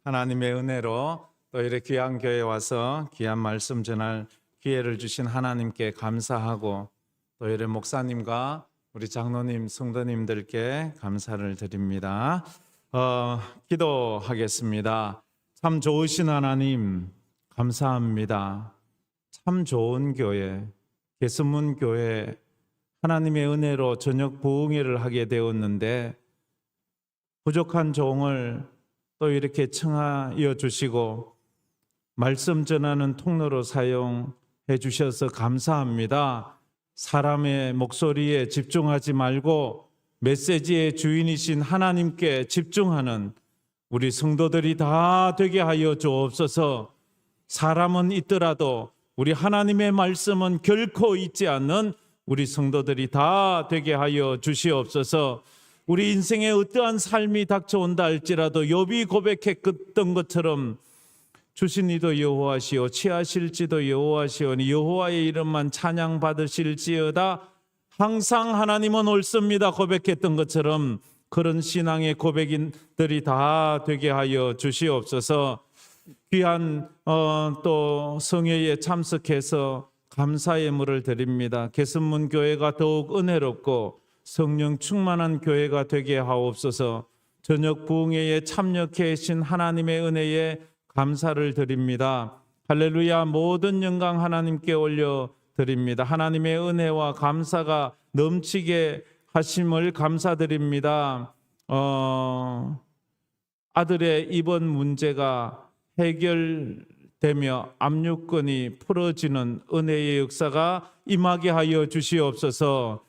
하나님의 은혜로 또 이렇게 귀한 교회에 와서 귀한 말씀 전할 기회를 주신 하나님께 감사하고 또 이렇게 목사님과 우리 장로님, 성도님들께 감사를 드립니다. 기도하겠습니다. 참 좋으신 하나님 감사합니다. 참 좋은 교회, 개선문 교회 하나님의 은혜로 저녁 부흥회를 하게 되었는데 부족한 종을 또 이렇게 청하여 주시고 말씀 전하는 통로로 사용해 주셔서 감사합니다. 사람의 목소리에 집중하지 말고 메시지의 주인이신 하나님께 집중하는 우리 성도들이 다 되게 하여 주옵소서. 사람은 있더라도 우리 하나님의 말씀은 결코 잊지 않는 우리 성도들이 다 되게 하여 주시옵소서. 우리 인생에 어떠한 삶이 닥쳐온다 할지라도 욥이 고백했던 것처럼 주신 이도 여호와시오 취하실지도 여호와시오니 여호와의 이름만 찬양 받으실지어다 항상 하나님은 옳습니다 고백했던 것처럼 그런 신앙의 고백인들이 다 되게 하여 주시옵소서. 귀한 또 성회에 참석해서 감사의 물을 드립니다. 개선문 교회가 더욱 은혜롭고 성령 충만한 교회가 되게 하옵소서. 저녁 부흥회에 참여해 계신 하나님의 은혜에 감사를 드립니다. 할렐루야. 모든 영광 하나님께 올려드립니다. 하나님의 은혜와 감사가 넘치게 하심을 감사드립니다. 아들의 입원 문제가 해결되며 압류권이 풀어지는 은혜의 역사가 임하게 하여 주시옵소서.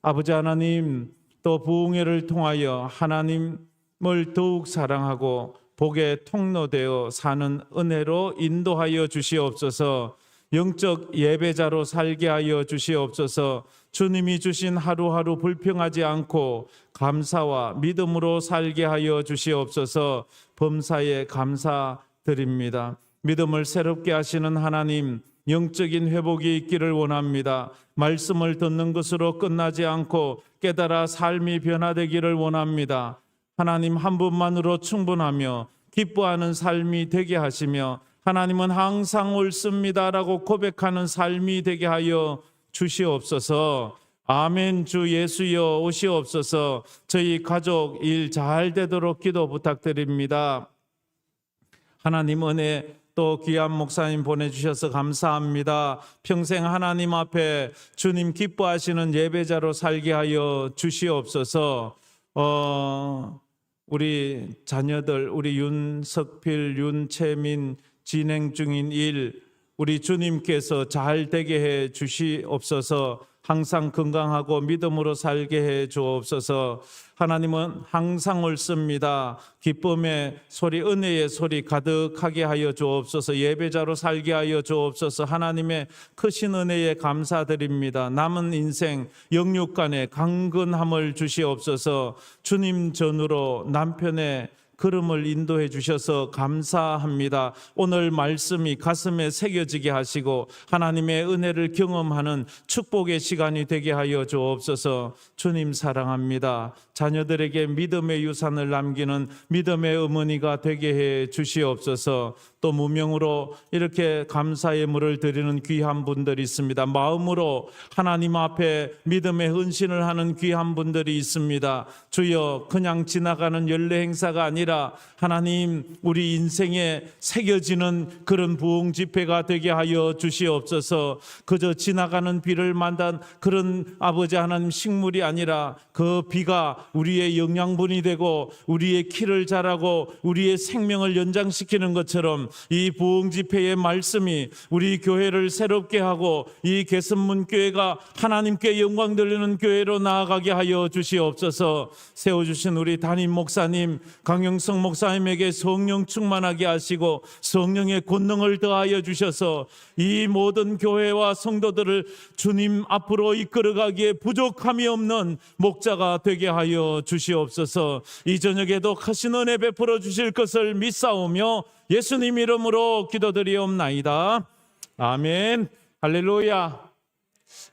아버지 하나님, 또 부흥회를 통하여 하나님을 더욱 사랑하고 복의 통로되어 사는 은혜로 인도하여 주시옵소서. 영적 예배자로 살게 하여 주시옵소서. 주님이 주신 하루하루 불평하지 않고 감사와 믿음으로 살게 하여 주시옵소서. 범사에 감사드립니다. 믿음을 새롭게 하시는 하나님, 영적인 회복이 있기를 원합니다. 말씀을 듣는 것으로 끝나지 않고 깨달아 삶이 변화되기를 원합니다. 하나님 한 분만으로 충분하며 기뻐하는 삶이 되게 하시며 하나님은 항상 옳습니다라고 고백하는 삶이 되게 하여 주시옵소서. 아멘. 주 예수여 오시옵소서. 저희 가족 일 잘 되도록 기도 부탁드립니다. 하나님 은혜 또 귀한 목사님 보내주셔서 감사합니다. 평생 하나님 앞에 주님 기뻐하시는 예배자로 살게 하여 주시옵소서. 우리 자녀들, 우리 윤석필, 윤채민 진행 중인 일 우리 주님께서 잘 되게 해 주시옵소서. 항상 건강하고 믿음으로 살게 해 주옵소서. 하나님은 항상 옳습니다. 기쁨의 소리, 은혜의 소리 가득하게 하여 주옵소서. 예배자로 살게 하여 주옵소서. 하나님의 크신 은혜에 감사드립니다. 남은 인생 영육간에 강건함을 주시옵소서. 주님 전으로 남편의 걸음을 인도해 주셔서 감사합니다. 오늘 말씀이 가슴에 새겨지게 하시고 하나님의 은혜를 경험하는 축복의 시간이 되게 하여 주옵소서. 주님 사랑합니다. 자녀들에게 믿음의 유산을 남기는 믿음의 어머니가 되게 해 주시옵소서. 또 무명으로 이렇게 감사의 물을 드리는 귀한 분들이 있습니다. 마음으로 하나님 앞에 믿음의 헌신을 하는 귀한 분들이 있습니다. 주여, 그냥 지나가는 연례 행사가 아니라 하나님 우리 인생에 새겨지는 그런 부흥 집회가 되게 하여 주시옵소서. 그저 지나가는 비를 만난 그런 아버지 하나님 식물이 아니라 그 비가 우리의 영양분이 되고 우리의 키를 자라고 우리의 생명을 연장시키는 것처럼 이 부흥 집회의 말씀이 우리 교회를 새롭게 하고 이 개선문 교회가 하나님께 영광 돌리는 교회로 나아가게 하여 주시옵소서. 세워주신 우리 담임 목사님, 강영성 목사님에게 성령 충만하게 하시고 성령의 권능을 더하여 주셔서 이 모든 교회와 성도들을 주님 앞으로 이끌어가기에 부족함이 없는 목자가 되게 하여 주시옵소서. 이 저녁에도 크신 은혜 베풀어 주실 것을 믿사오며 예수님 이름으로 기도드리옵나이다. 아멘. 할렐루야.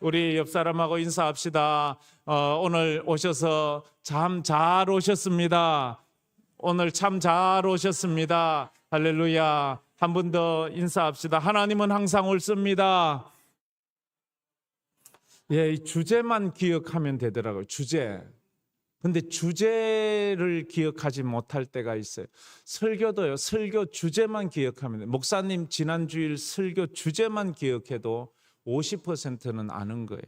우리 옆 사람하고 인사합시다. 오늘 오셔서 참 잘 오셨습니다. 오늘 참 잘 오셨습니다. 할렐루야. 한 번 더 인사합시다. 하나님은 항상 옳습니다. 예, 이 주제만 기억하면 되더라고요. 주제. 근데 주제를 기억하지 못할 때가 있어요. 설교도요. 설교 주제만 기억하면 돼요. 목사님 지난주일 설교 주제만 기억해도 50%는 아는 거예요.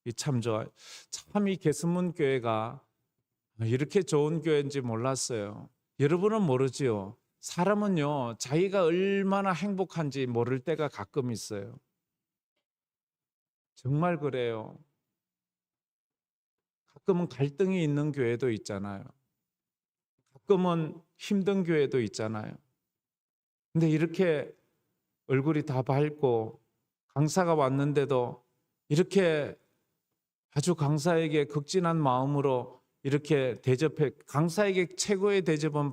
이 참 좋아요. 참 이 개선문 교회가 이렇게 좋은 교회인지 몰랐어요. 여러분은 모르지요. 사람은요, 자기가 얼마나 행복한지 모를 때가 가끔 있어요. 정말 그래요. 가끔은 갈등이 있는 교회도 있잖아요. 가끔은 힘든 교회도 있잖아요. 근데 이렇게 얼굴이 다 밝고 강사가 왔는데도 이렇게 아주 강사에게 극진한 마음으로 이렇게 대접해, 강사에게 최고의 대접은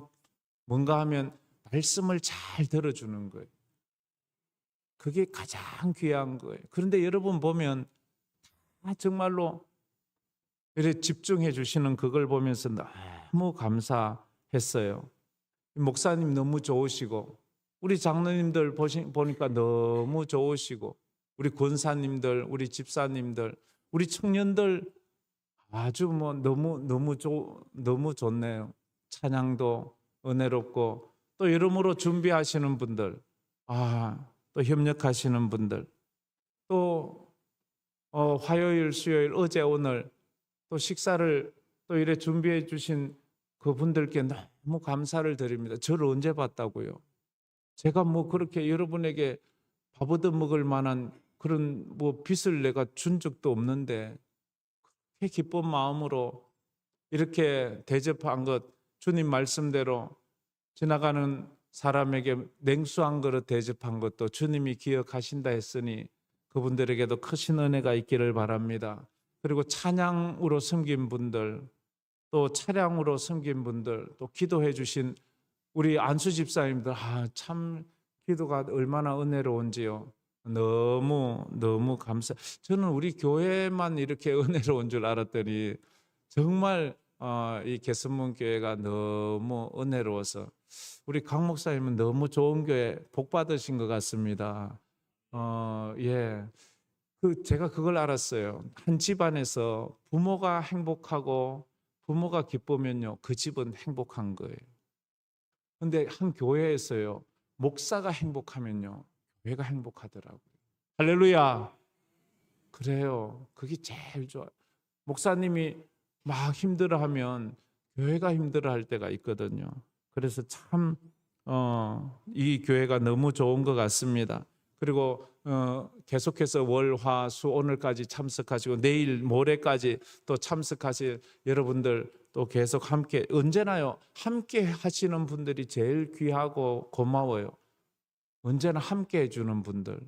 뭔가 하면 말씀을 잘 들어주는 거예요. 그게 가장 귀한 거예요. 그런데 여러분 보면 정말로 이렇게 집중해 주시는 그걸 보면서 너무 감사했어요. 목사님 너무 좋으시고, 우리 장로님들 보니까 너무 좋으시고, 우리 권사님들, 우리 집사님들, 우리 청년들 아주 너무 좋네요. 찬양도 은혜롭고, 또 여러모로 준비하시는 분들, 또 협력하시는 분들, 또 화요일, 수요일, 어제, 오늘 또 식사를 또 이래 준비해 주신 그분들께 너무 감사를 드립니다. 저를 언제 봤다고요? 제가 그렇게 여러분에게 밥 얻어 먹을 만한 그런 빚을 내가 준 적도 없는데, 그렇게 기쁜 마음으로 이렇게 대접한 것, 주님 말씀대로 지나가는 사람에게 냉수 한 그릇 대접한 것도 주님이 기억하신다 했으니 그분들에게도 크신 은혜가 있기를 바랍니다. 그리고 찬양으로 섬긴 분들, 또 차량으로 섬긴 분들, 또 기도해 주신 우리 안수 집사님들, 참 기도가 얼마나 은혜로운지요. 너무 감사. 저는 우리 교회만 이렇게 은혜로운 줄 알았더니 정말 이 개선문 교회가 너무 은혜로워서, 우리 강 목사님은 너무 좋은 교회 복 받으신 것 같습니다. 예. 제가 그걸 알았어요. 한 집안에서 부모가 행복하고 부모가 기쁘면요, 그 집은 행복한 거예요. 근데 한 교회에서요, 목사가 행복하면요, 교회가 행복하더라고요. 할렐루야. 그래요. 그게 제일 좋아요. 목사님이 막 힘들어하면 교회가 힘들어할 때가 있거든요. 그래서 참 이 교회가 너무 좋은 것 같습니다. 그리고 계속해서 월, 화, 수, 오늘까지 참석하시고 내일 모레까지 또 참석하실 여러분들 또 계속 함께, 언제나요 함께 하시는 분들이 제일 귀하고 고마워요. 언제나 함께 해주는 분들,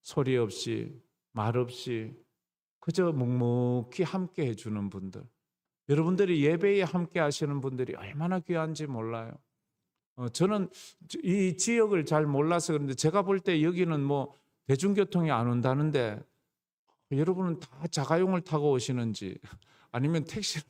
소리 없이 말 없이 그저 묵묵히 함께 해주는 분들, 여러분들이 예배에 함께 하시는 분들이 얼마나 귀한지 몰라요. 저는 이 지역을 잘 몰라서 그런데 제가 볼 때 여기는 대중교통이 안 온다는데, 여러분은 다 자가용을 타고 오시는지 아니면 택시를,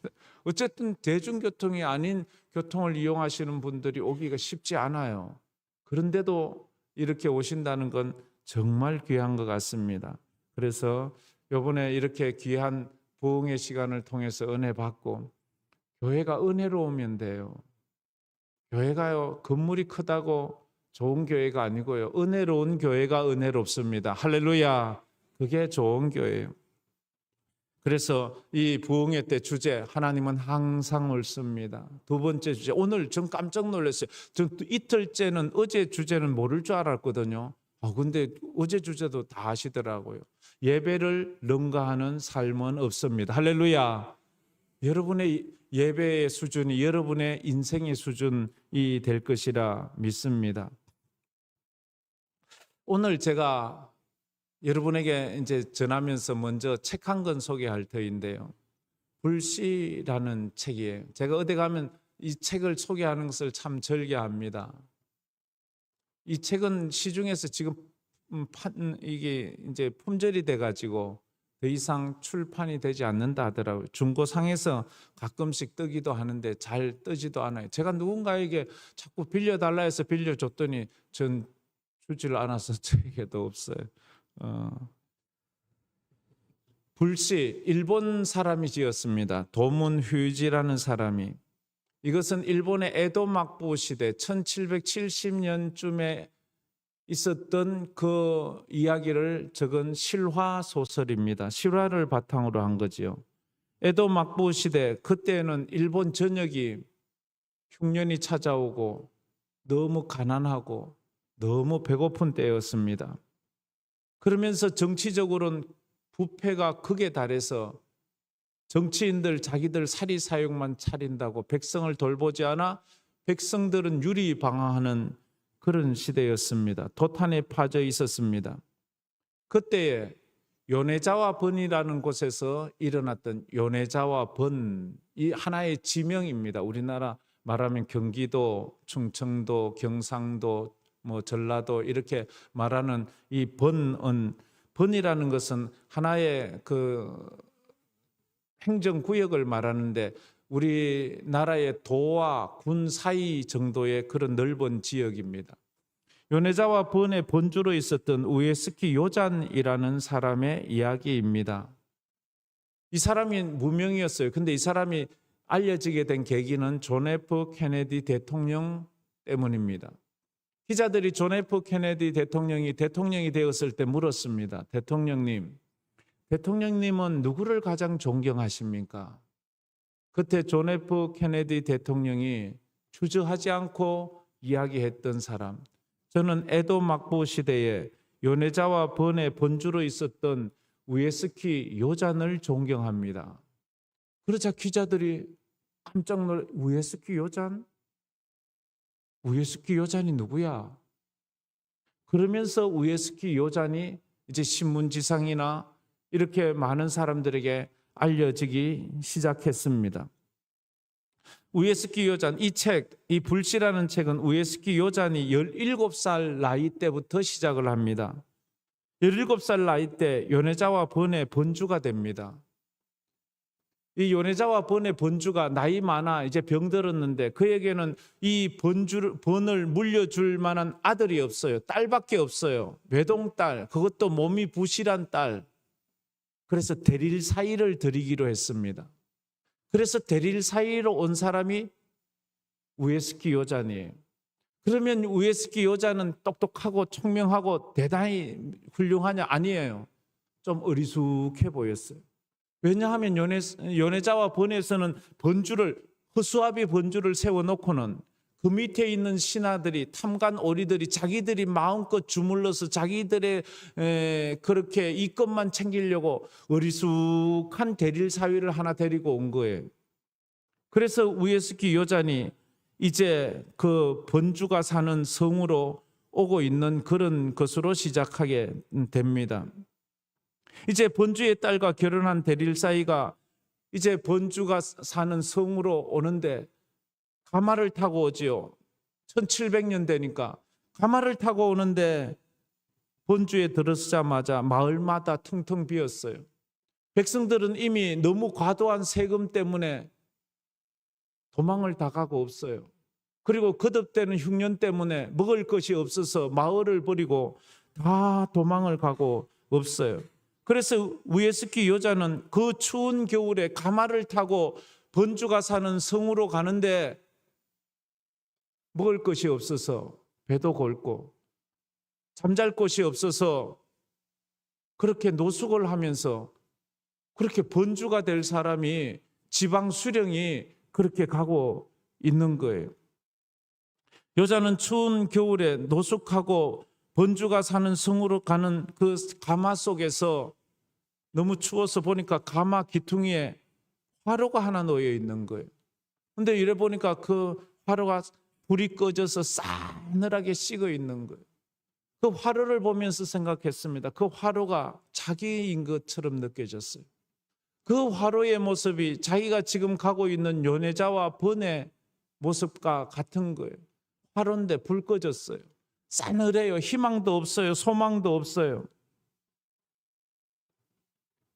어쨌든 대중교통이 아닌 교통을 이용하시는 분들이 오기가 쉽지 않아요. 그런데도 이렇게 오신다는 건 정말 귀한 것 같습니다. 그래서 이번에 이렇게 귀한 부흥의 시간을 통해서 은혜 받고, 교회가 은혜로우면 돼요. 교회가요, 건물이 크다고 좋은 교회가 아니고요, 은혜로운 교회가 은혜롭습니다. 할렐루야. 그게 좋은 교회예요. 그래서 이 부흥회 때 주제, 하나님은 항상 옳습니다. 두 번째 주제, 오늘 전 깜짝 놀랐어요. 전 이틀째는, 어제 주제는 모를 줄 알았거든요. 근데 어제 주제도 다 아시더라고요. 예배를 능가하는 삶은 없습니다. 할렐루야. 여러분의 예배의 수준이 여러분의 인생의 수준이 될 것이라 믿습니다. 오늘 제가 여러분에게 이제 전하면서 먼저 책 한 권 소개할 터인데요. 불씨라는 책이에요. 제가 어디 가면 이 책을 소개하는 것을 참 즐겨합니다. 이 책은 시중에서 지금 이게 이제 품절이 돼가지고 더 이상 출판이 되지 않는다 하더라고요. 중고상에서 가끔씩 뜨기도 하는데 잘 뜨지도 않아요. 제가 누군가에게 자꾸 빌려달라 해서 빌려줬더니 전 주지를 않아서 저에게도 없어요. 불시, 일본 사람이 지었습니다. 도문휴지라는 사람이. 이것은 일본의 에도 막부 시대 1770년쯤에 있었던 그 이야기를 적은 실화 소설입니다. 실화를 바탕으로 한 거지요. 에도 막부 시대, 그때는 일본 전역이 흉년이 찾아오고 너무 가난하고 너무 배고픈 때였습니다. 그러면서 정치적으로는 부패가 극에 달해서 정치인들 자기들 사리사욕만 차린다고 백성을 돌보지 않아 백성들은 유리방황하는 그런 시대였습니다. 도탄에 빠져 있었습니다. 그때에 요네자와 번이라는 곳에서 일어났던 요네자와 번, 이 하나의 지명입니다. 우리나라 말하면 경기도, 충청도, 경상도, 전라도 이렇게 말하는 이 번이라는 것은 하나의 그 행정구역을 말하는데 우리나라의 도와 군 사이 정도의 그런 넓은 지역입니다. 요네자와 번의 번주로 있었던 우에스키 요잔이라는 사람의 이야기입니다. 이 사람이 무명이었어요. 근데 이 사람이 알려지게 된 계기는 존 F 케네디 대통령 때문입니다. 기자들이 존 F 케네디 대통령이 되었을 때 물었습니다. 대통령님은 누구를 가장 존경하십니까? 그때 존 F 케네디 대통령이 주저하지 않고 이야기했던 사람, 저는 에도 막부 시대에 요네자와 번의 번주로 있었던 우에스키 요잔을 존경합니다. 그러자 기자들이 깜짝 놀라, 우에스키 요잔? 우에스키 요잔이 누구야? 그러면서 우에스키 요잔이 이제 신문지상이나 이렇게 많은 사람들에게 알려지기 시작했습니다. 우에스키 요잔, 이 불씨라는 책은 우에스키 요잔이 17살 나이 때부터 시작을 합니다. 17살 나이 때 요네자와 번의 번주가 됩니다. 이 요네자와 번의 번주가 나이 많아 이제 병들었는데 그에게는 이 번을 물려줄 만한 아들이 없어요. 딸밖에 없어요. 외동딸, 그것도 몸이 부실한 딸. 그래서 대릴 사이를 드리기로 했습니다. 그래서 대릴 사이로 온 사람이 우에스키 요잔이에요. 그러면 우에스키 요잔은 똑똑하고 총명하고 대단히 훌륭하냐? 아니에요. 좀 어리숙해 보였어요. 왜냐하면 요네자와 번에서는 허수아비 번주를 세워놓고는 그 밑에 있는 신하들이, 탐관 오리들이 자기들이 마음껏 주물러서 자기들의 그렇게 이것만 챙기려고 어리숙한 대릴 사위를 하나 데리고 온 거예요. 그래서 우에스키 요잔이 이제 그 번주가 사는 성으로 오고 있는 그런 것으로 시작하게 됩니다. 이제 번주의 딸과 결혼한 대릴 사이가 이제 번주가 사는 성으로 오는데 가마를 타고 오지요. 1700년 되니까 가마를 타고 오는데 번주에 들어서자마자 마을마다 텅텅 비었어요. 백성들은 이미 너무 과도한 세금 때문에 도망을 다 가고 없어요. 그리고 거듭되는 흉년 때문에 먹을 것이 없어서 마을을 버리고 다 도망을 가고 없어요. 그래서 우에스키 요자는 그 추운 겨울에 가마를 타고 번주가 사는 성으로 가는데 먹을 것이 없어서 배도 골고 잠잘 곳이 없어서 그렇게 노숙을 하면서 그렇게 번주가 될 사람이 지방 수령이 그렇게 가고 있는 거예요. 여자는 추운 겨울에 노숙하고 번주가 사는 성으로 가는 그 가마 속에서 너무 추워서 보니까 가마 기퉁이에 화로가 하나 놓여 있는 거예요. 근데 이래 보니까 그 화로가 불이 꺼져서 싸늘하게 식어 있는 거예요. 그 화로를 보면서 생각했습니다. 그 화로가 자기인 것처럼 느껴졌어요. 그 화로의 모습이 자기가 지금 가고 있는 요네자와 번의 모습과 같은 거예요. 화로인데 불 꺼졌어요. 싸늘해요. 희망도 없어요. 소망도 없어요.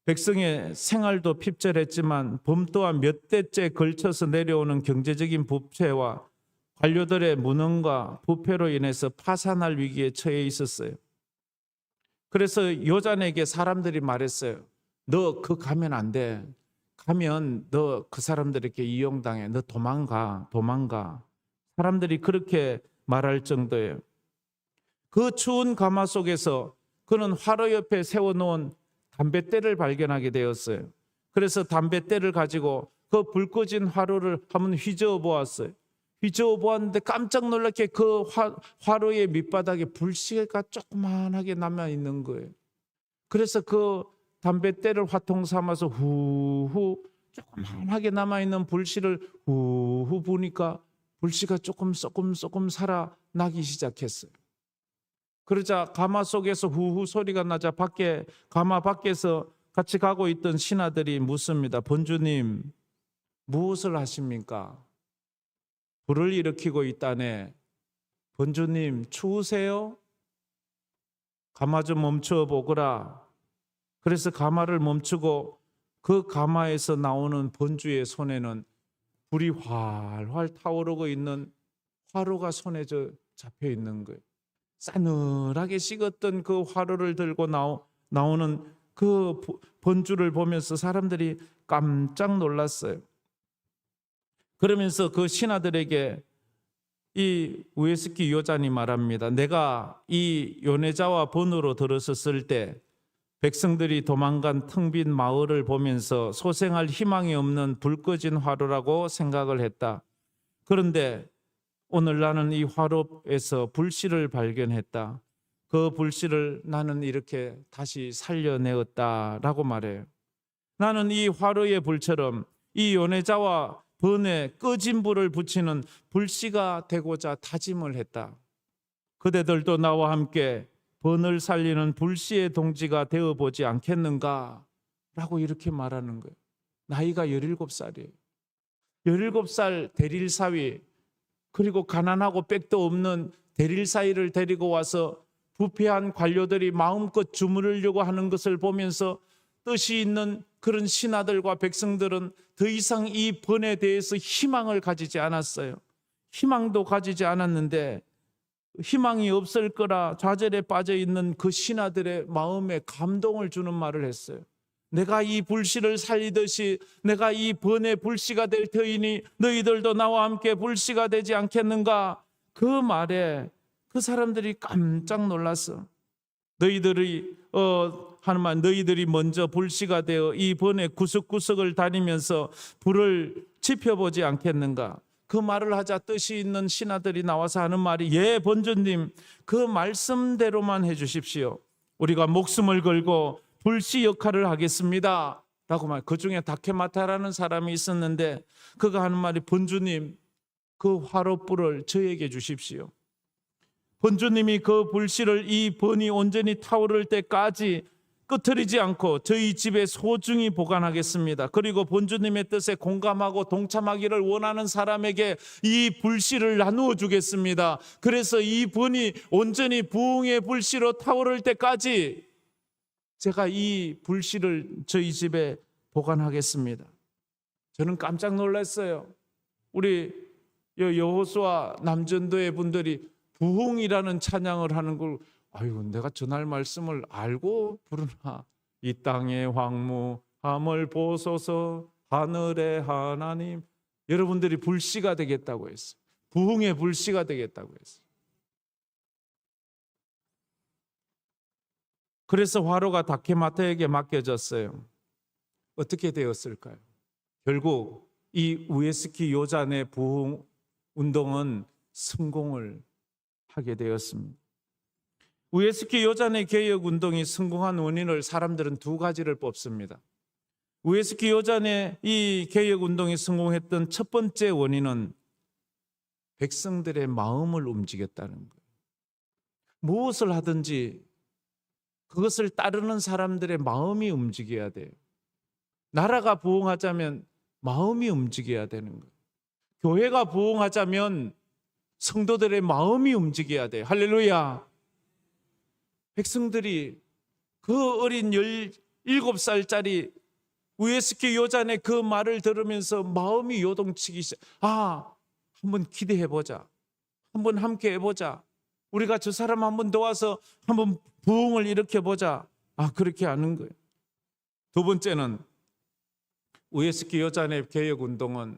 백성의 생활도 핍절했지만 범 또한 몇 대째 걸쳐서 내려오는 경제적인 부패와 관료들의 무능과 부패로 인해서 파산할 위기에 처해 있었어요. 그래서 요잔에게 사람들이 말했어요. 너 그 가면 안 돼. 가면 너 그 사람들에게 이용당해. 너 도망가. 사람들이 그렇게 말할 정도예요. 그 추운 가마 속에서 그는 화로 옆에 세워놓은 담뱃대를 발견하게 되었어요. 그래서 담뱃대를 가지고 그 불 꺼진 화로를 한번 휘저어 보았어요. 휘저어 보았는데 깜짝 놀랍게 그 화로의 밑바닥에 불씨가 조그만하게 남아 있는 거예요. 그래서 그 담뱃대를 화통 삼아서 후후 조그만하게 남아 있는 불씨를 후후 부니까 불씨가 조금 살아나기 시작했어요. 그러자 가마 속에서 후후 소리가 나자 가마 밖에서 같이 가고 있던 신하들이 묻습니다. 본주님, 무엇을 하십니까? 불을 일으키고 있다네. 본주님, 추우세요? 가마 좀 멈춰 보거라. 그래서 가마를 멈추고 그 가마에서 나오는 본주의 손에는 불이 활활 타오르고 있는 화로가 손에 잡혀 있는 거예요. 싸늘하게 식었던 그 화로를 들고 나오는 그 본주를 보면서 사람들이 깜짝 놀랐어요. 그러면서 그 신하들에게 이 우에스키 요잔이 말합니다. 내가 이 요네자와 본으로 들어섰을 때 백성들이 도망간 텅 빈 마을을 보면서 소생할 희망이 없는 불 꺼진 화로라고 생각을 했다. 그런데 오늘 나는 이 화로에서 불씨를 발견했다. 그 불씨를 나는 이렇게 다시 살려내었다라고 말해요. 나는 이 화로의 불처럼 이 요네자와 번에 꺼진 불을 붙이는 불씨가 되고자 다짐을 했다. 그대들도 나와 함께 번을 살리는 불씨의 동지가 되어보지 않겠는가? 라고 이렇게 말하는 거예요. 나이가 17살이에요. 17살 대릴사위, 그리고 가난하고 백도 없는 대릴사위를 데리고 와서 부패한 관료들이 마음껏 주무르려고 하는 것을 보면서 뜻이 있는 그런 신하들과 백성들은 더 이상 이 번에 대해서 희망을 가지지 않았어요. 희망도 가지지 않았는데 희망이 없을 거라 좌절에 빠져 있는 그 신하들의 마음에 감동을 주는 말을 했어요. 내가 이 불씨를 살리듯이 내가 이 번의 불씨가 될 터이니 너희들도 나와 함께 불씨가 되지 않겠는가? 그 말에 그 사람들이 깜짝 놀랐어. 너희들이 하는 말, 너희들이 먼저 불씨가 되어 이 번의 구석구석을 다니면서 불을 지펴보지 않겠는가? 그 말을 하자 뜻이 있는 신하들이 나와서 하는 말이, 예, 본주님, 그 말씀대로만 해주십시오. 우리가 목숨을 걸고 불씨 역할을 하겠습니다 라고 말. 그 중에 다케마타라는 사람이 있었는데 그가 하는 말이, 본주님, 그 화롯불을 저에게 주십시오. 본주님이 그 불씨를 이 번이 온전히 타오를 때까지 끄트리지 않고 저희 집에 소중히 보관하겠습니다. 그리고 본주님의 뜻에 공감하고 동참하기를 원하는 사람에게 이 불씨를 나누어 주겠습니다. 그래서 이 번이 온전히 부흥의 불씨로 타오를 때까지 제가 이 불씨를 저희 집에 보관하겠습니다. 저는 깜짝 놀랐어요. 우리 여호수아 남전도의 분들이 부흥이라는 찬양을 하는 걸, 아유, 내가 전할 말씀을 알고 부르나. 이 땅의 황무함을 보소서 하늘의 하나님. 여러분들이 불씨가 되겠다고 했어요. 부흥의 불씨가 되겠다고 했어요. 그래서 화로가 다케마타에게 맡겨졌어요. 어떻게 되었을까요? 결국 이 우에스키 요잔의 부흥 운동은 성공을 하게 되었습니다. 우에스키 요잔의 개혁 운동이 성공한 원인을 사람들은 두 가지를 뽑습니다. 우에스키 요잔의 이 개혁 운동이 성공했던 첫 번째 원인은 백성들의 마음을 움직였다는 거예요. 무엇을 하든지 그것을 따르는 사람들의 마음이 움직여야 돼요. 나라가 부흥하자면 마음이 움직여야 되는 거예요. 교회가 부흥하자면 성도들의 마음이 움직여야 돼요. 할렐루야. 백성들이 그 어린 7살짜리 우에스키 요잔의 그 말을 들으면서 마음이 요동치기 시작. 한번 기대해보자. 한번 함께 해보자. 우리가 저 사람 한번 도와서 한번 부흥을 일으켜보자. 그렇게 하는 거예요. 두 번째는 우에스키 요잔의 개혁운동은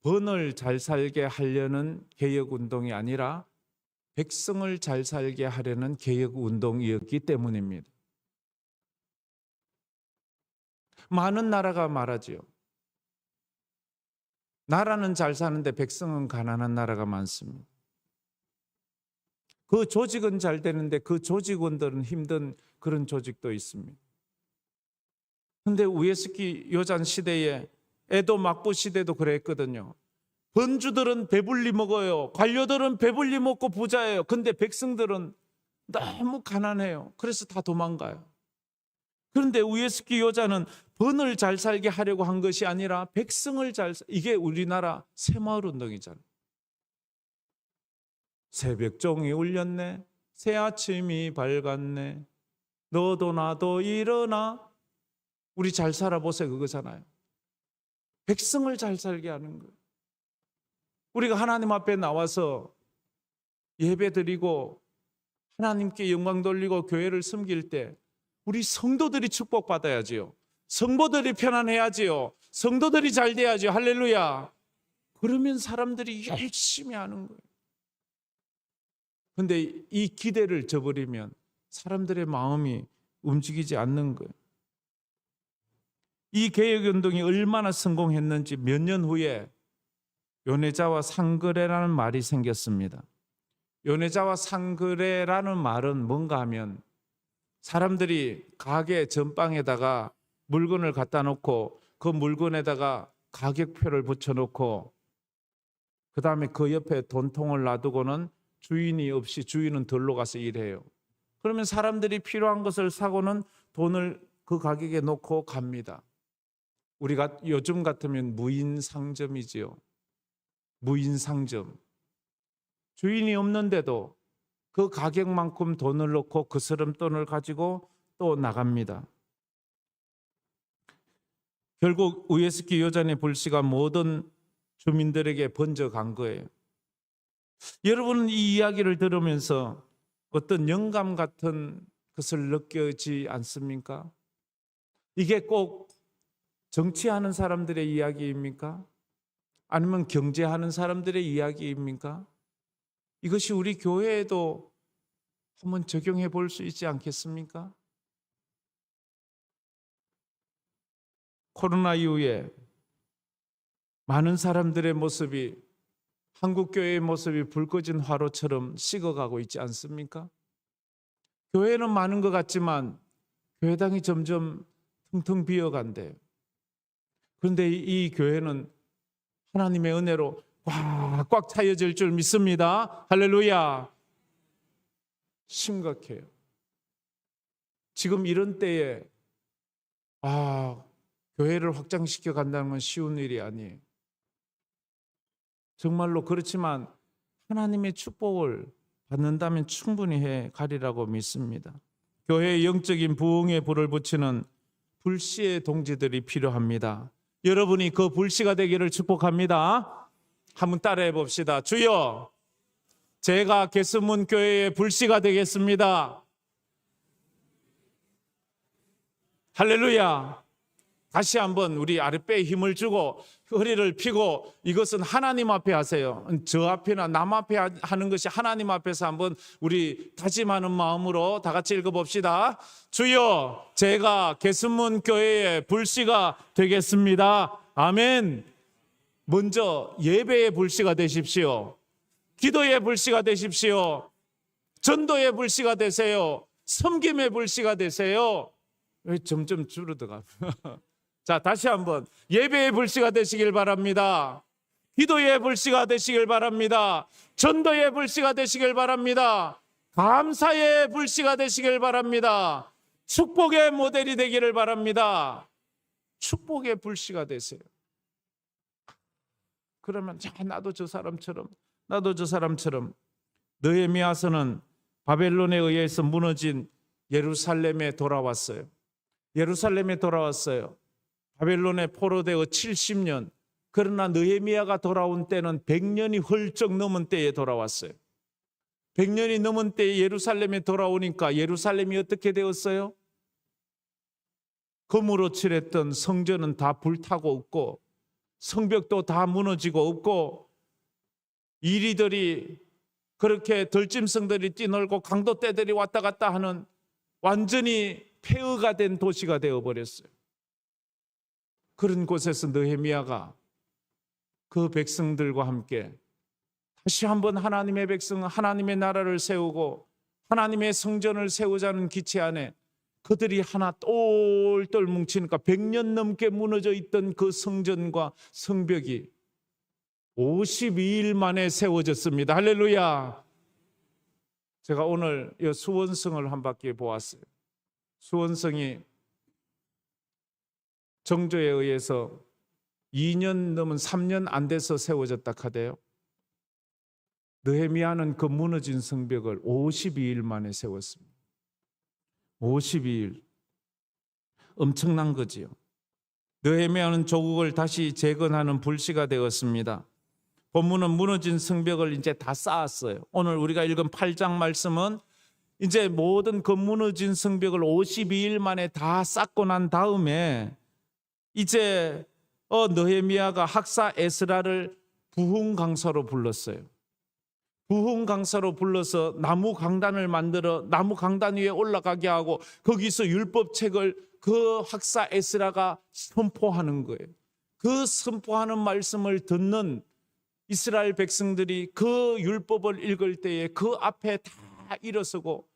번을 잘 살게 하려는 개혁운동이 아니라 백성을 잘 살게 하려는 개혁운동이었기 때문입니다. 많은 나라가 말하지요. 나라는 잘 사는데 백성은 가난한 나라가 많습니다. 그 조직은 잘 되는데 그 조직원들은 힘든 그런 조직도 있습니다. 그런데 우에스키 요잔 시대에 에도 막부 시대도 그랬거든요. 번주들은 배불리 먹어요. 관료들은 배불리 먹고 부자예요. 근데 백성들은 너무 가난해요. 그래서 다 도망가요. 그런데 우에스키 요자는 번을 잘 살게 하려고 한 것이 아니라 백성을 이게 우리나라 새마을운동이잖아요. 새벽종이 울렸네. 새아침이 밝았네. 너도 나도 일어나. 우리 잘 살아보세요. 그거잖아요. 백성을 잘 살게 하는 거예요. 우리가 하나님 앞에 나와서 예배 드리고 하나님께 영광 돌리고 교회를 섬길 때 우리 성도들이 축복받아야지요. 성도들이 편안해야지요. 성도들이 잘 돼야지요. 할렐루야. 그러면 사람들이 열심히 하는 거예요. 그런데 이 기대를 저버리면 사람들의 마음이 움직이지 않는 거예요. 이 개혁운동이 얼마나 성공했는지 몇 년 후에 연애자와 상거래라는 말이 생겼습니다. 연애자와 상거래라는 말은 뭔가 하면 사람들이 가게 전방에다가 물건을 갖다 놓고 그 물건에다가 가격표를 붙여놓고 그 다음에 그 옆에 돈통을 놔두고는 주인이 없이 주인은 덜로 가서 일해요. 그러면 사람들이 필요한 것을 사고는 돈을 그 가격에 놓고 갑니다. 우리가 요즘 같으면 무인상점이지요. 무인상점. 주인이 없는데도 그 가격만큼 돈을 넣고 그 스름돈을 가지고 또 나갑니다. 결국 우에스키 요잔의 불씨가 모든 주민들에게 번져간 거예요. 여러분은 이 이야기를 들으면서 어떤 영감 같은 것을 느끼지 않습니까? 이게 꼭 정치하는 사람들의 이야기입니까? 아니면 경제하는 사람들의 이야기입니까? 이것이 우리 교회에도 한번 적용해 볼 수 있지 않겠습니까? 코로나 이후에 많은 사람들의 모습이 한국교회의 모습이 불 꺼진 화로처럼 식어가고 있지 않습니까? 교회는 많은 것 같지만 교회당이 점점 텅텅 비어간대요. 그런데 이 교회는 하나님의 은혜로 꽉꽉 차여질 줄 믿습니다. 할렐루야. 심각해요. 지금 이런 때에 교회를 확장시켜 간다는 건 쉬운 일이 아니에요. 정말로 그렇지만 하나님의 축복을 받는다면 충분히 해 가리라고 믿습니다. 교회의 영적인 부흥에 불을 붙이는 불씨의 동지들이 필요합니다. 여러분이 그 불씨가 되기를 축복합니다. 한번 따라해 봅시다. 주여, 제가 개수문 교회의 불씨가 되겠습니다. 할렐루야. 다시 한번 우리 아랫배에 힘을 주고 허리를 펴고 이것은 하나님 앞에 하세요. 저 앞이나 남 앞에 하는 것이 하나님 앞에서 한번 우리 다짐하는 마음으로 다 같이 읽어봅시다. 주여, 제가 개수문 교회의 불씨가 되겠습니다. 아멘. 먼저 예배의 불씨가 되십시오. 기도의 불씨가 되십시오. 전도의 불씨가 되세요. 섬김의 불씨가 되세요. 왜 점점 줄어들어가? 자, 다시 한번 예배의 불씨가 되시길 바랍니다. 기도의 불씨가 되시길 바랍니다. 전도의 불씨가 되시길 바랍니다. 감사의 불씨가 되시길 바랍니다. 축복의 모델이 되기를 바랍니다. 축복의 불씨가 되세요. 그러면 나도 저 사람처럼 느헤미야서는 바벨론에 의해서 무너진 예루살렘에 돌아왔어요. 예루살렘에 돌아왔어요. 바벨론에 포로되어 70년. 그러나 느헤미야가 돌아온 때는 100년이 훌쩍 넘은 때에 돌아왔어요. 100년이 넘은 때에 예루살렘에 돌아오니까 예루살렘이 어떻게 되었어요? 금으로 칠했던 성전은 다 불타고 없고, 성벽도 다 무너지고 없고, 이리들이 그렇게 들짐승들이 뛰놀고 강도떼들이 왔다 갔다 하는 완전히 폐허가 된 도시가 되어버렸어요. 그런 곳에서 느헤미야가 그 백성들과 함께 다시 한번 하나님의 백성, 하나님의 나라를 세우고 하나님의 성전을 세우자는 기치 안에 그들이 하나 똘똘 뭉치니까 100년 넘게 무너져 있던 그 성전과 성벽이 52일 만에 세워졌습니다. 할렐루야. 제가 오늘 이 수원성을 한 바퀴 보았어요. 수원성이 정조에 의해서 2년 넘은 3년 안 돼서 세워졌다 하대요. 느헤미야는 그 무너진 성벽을 52일 만에 세웠습니다. 52일. 엄청난 거지요. 느헤미야는 조국을 다시 재건하는 불씨가 되었습니다. 본문은 무너진 성벽을 이제 다 쌓았어요. 오늘 우리가 읽은 8장 말씀은 이제 모든 그 무너진 성벽을 52일 만에 다 쌓고 난 다음에 이제 느헤미야가 학사 에스라를 부흥 강사로 불렀어요. 부흥 강사로 불러서 나무 강단을 만들어 나무 강단 위에 올라가게 하고 거기서 율법책을 그 학사 에스라가 선포하는 거예요. 그 선포하는 말씀을 듣는 이스라엘 백성들이 그 율법을 읽을 때에 그 앞에 다 일어서고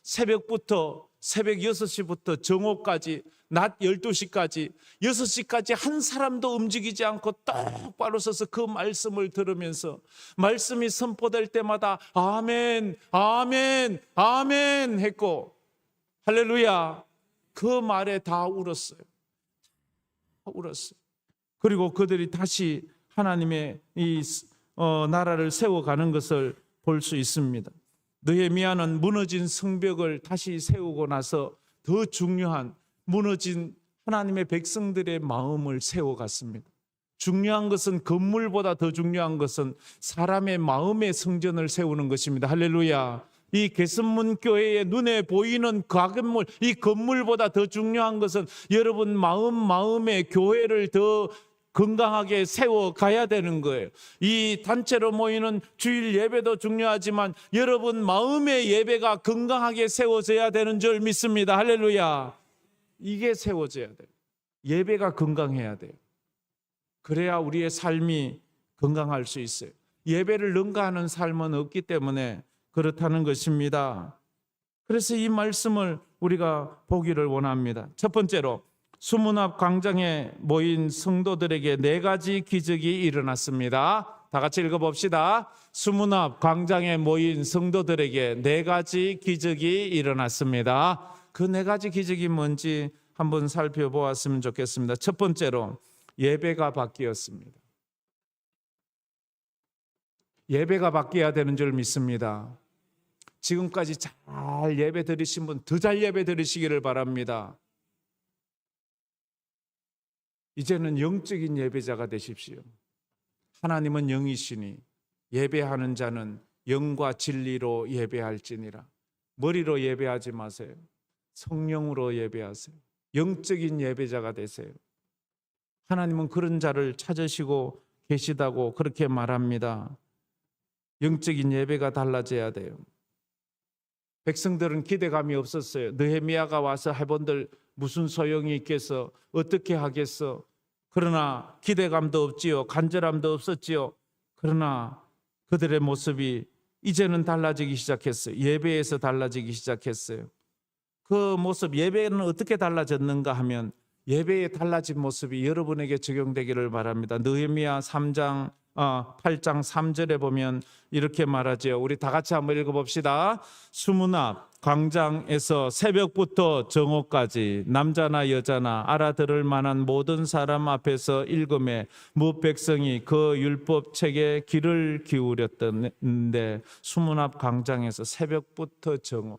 새벽부터 새벽 6시부터 정오까지 낮 12시까지 6시까지 한 사람도 움직이지 않고 똑바로 서서 그 말씀을 들으면서 말씀이 선포될 때마다 아멘 아멘 아멘 했고 할렐루야 그 말에 다 울었어요. 울었어요. 그리고 그들이 다시 하나님의 이 나라를 세워가는 것을 볼 수 있습니다. 느헤미야는 무너진 성벽을 다시 세우고 나서 더 중요한 무너진 하나님의 백성들의 마음을 세워갔습니다. 중요한 것은 건물보다 더 중요한 것은 사람의 마음의 성전을 세우는 것입니다. 할렐루야. 이 개선문 교회의 눈에 보이는 그 건물, 이 건물보다 더 중요한 것은 여러분 마음의 교회를 더 건강하게 세워가야 되는 거예요. 이 단체로 모이는 주일 예배도 중요하지만 여러분 마음의 예배가 건강하게 세워져야 되는 줄 믿습니다. 할렐루야. 이게 세워져야 돼요. 예배가 건강해야 돼요. 그래야 우리의 삶이 건강할 수 있어요. 예배를 능가하는 삶은 없기 때문에 그렇다는 것입니다. 그래서 이 말씀을 우리가 보기를 원합니다. 첫 번째로 수문 앞 광장에 모인 성도들에게 4가지 기적이 일어났습니다. 다 같이 읽어봅시다. 수문 앞 광장에 모인 성도들에게 4가지 기적이 일어났습니다. 그 4가지 기적이 뭔지 한번 살펴보았으면 좋겠습니다. 첫 번째로 예배가 바뀌었습니다. 예배가 바뀌어야 되는 줄 믿습니다. 지금까지 잘 예배 드리신 분 더 잘 예배 드리시기를 바랍니다. 이제는 영적인 예배자가 되십시오. 하나님은 영이시니 예배하는 자는 영과 진리로 예배할지니라. 머리로 예배하지 마세요. 성령으로 예배하세요. 영적인 예배자가 되세요. 하나님은 그런 자를 찾으시고 계시다고 그렇게 말합니다. 영적인 예배가 달라져야 돼요. 백성들은 기대감이 없었어요. 느헤미야가 와서 해본들 무슨 소용이 있겠어? 어떻게 하겠어? 그러나 기대감도 없지요. 간절함도 없었지요. 그러나 그들의 모습이 이제는 달라지기 시작했어요. 예배에서 달라지기 시작했어요. 그 모습, 예배는 어떻게 달라졌는가 하면 예배의 달라진 모습이 여러분에게 적용되기를 바랍니다. 느헤미야 8장 3절에 보면 이렇게 말하죠. 우리 다 같이 한번 읽어봅시다. 수문 앞 광장에서 새벽부터 정오까지 남자나 여자나 알아들을 만한 모든 사람 앞에서 읽음에 무 백성이 그 율법책에 귀를 기울였던데 수문 앞 광장에서 새벽부터 정오,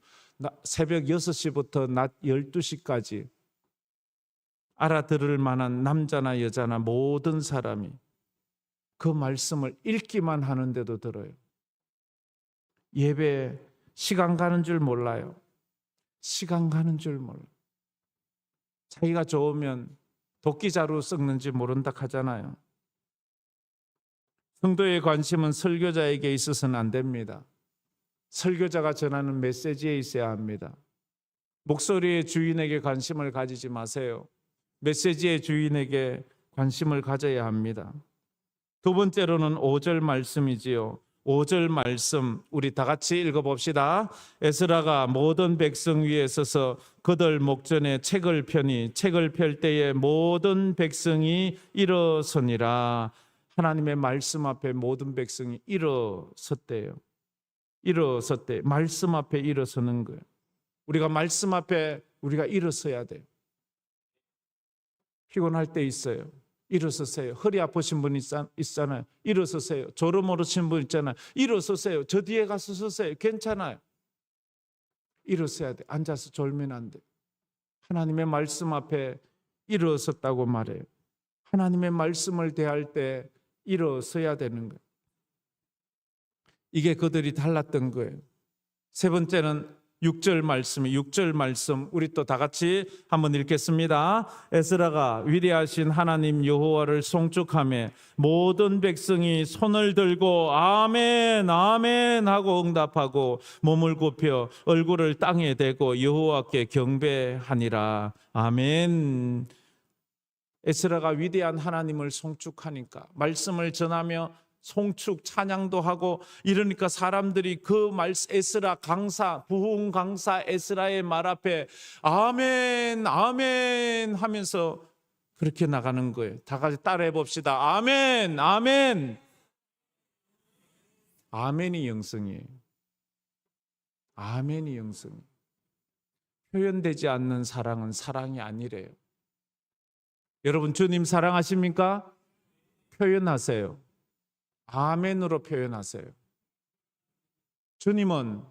새벽 6시부터 낮 12시까지 알아들을 만한 남자나 여자나 모든 사람이 그 말씀을 읽기만 하는데도 들어요. 예배 시간 가는 줄 몰라요. 시간 가는 줄 몰라요. 자기가 좋으면 도끼자루 썩는지 모른다 하잖아요. 성도의 관심은 설교자에게 있어서는 안 됩니다. 설교자가 전하는 메시지에 있어야 합니다. 목소리의 주인에게 관심을 가지지 마세요. 메시지의 주인에게 관심을 가져야 합니다. 두 번째로는 5절 말씀이지요. 5절 말씀 우리 다 같이 읽어봅시다. 에스라가 모든 백성 위에 서서 그들 목전에 책을 펴니 책을 펼 때에 모든 백성이 일어서니라. 하나님의 말씀 앞에 모든 백성이 일어섰대요. 일어섰대. 말씀 앞에 일어서는 거예요. 우리가 말씀 앞에 우리가 일어서야 돼요. 피곤할 때 있어요. 일어서세요. 허리 아프신 분 있잖아요. 일어서세요. 졸음 오르신 분 있잖아요. 일어서세요. 저 뒤에 가서 서세요. 괜찮아요. 일어서야 돼. 앉아서 졸면 안 돼. 하나님의 말씀 앞에 일어섰다고 말해요. 하나님의 말씀을 대할 때 일어서야 되는 거예요. 이게 그들이 달랐던 거예요. 세 번째는 6절 말씀 우리 또 다 같이 한번 읽겠습니다. 에스라가 위대하신 하나님 여호와를 송축하며 모든 백성이 손을 들고 아멘 아멘 하고 응답하고 몸을 굽혀 얼굴을 땅에 대고 여호와께 경배하니라. 아멘. 에스라가 위대한 하나님을 송축하니까 말씀을 전하며 송축 찬양도 하고 이러니까 사람들이 그 에스라 강사 부흥 강사 에스라의 말 앞에 아멘 아멘 하면서 그렇게 나가는 거예요. 다 같이 따라해 봅시다. 아멘 아멘. 아멘이 영성이에요. 아멘이 영성이에요. 표현되지 않는 사랑은 사랑이 아니래요. 여러분 주님 사랑하십니까? 표현하세요. 아멘으로 표현하세요. 주님은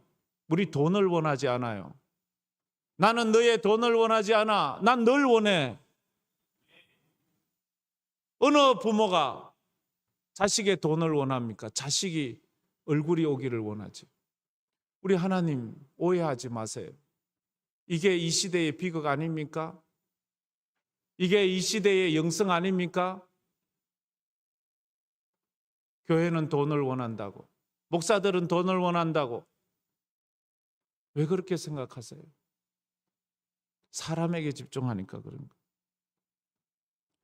우리 돈을 원하지 않아요. 나는 너의 돈을 원하지 않아. 난 널 원해. 어느 부모가 자식의 돈을 원합니까? 자식이 얼굴이 오기를 원하지. 우리 하나님 오해하지 마세요. 이게 이 시대의 비극 아닙니까? 이게 이 시대의 영성 아닙니까? 교회는 돈을 원한다고, 목사들은 돈을 원한다고. 왜 그렇게 생각하세요? 사람에게 집중하니까 그런 거예요.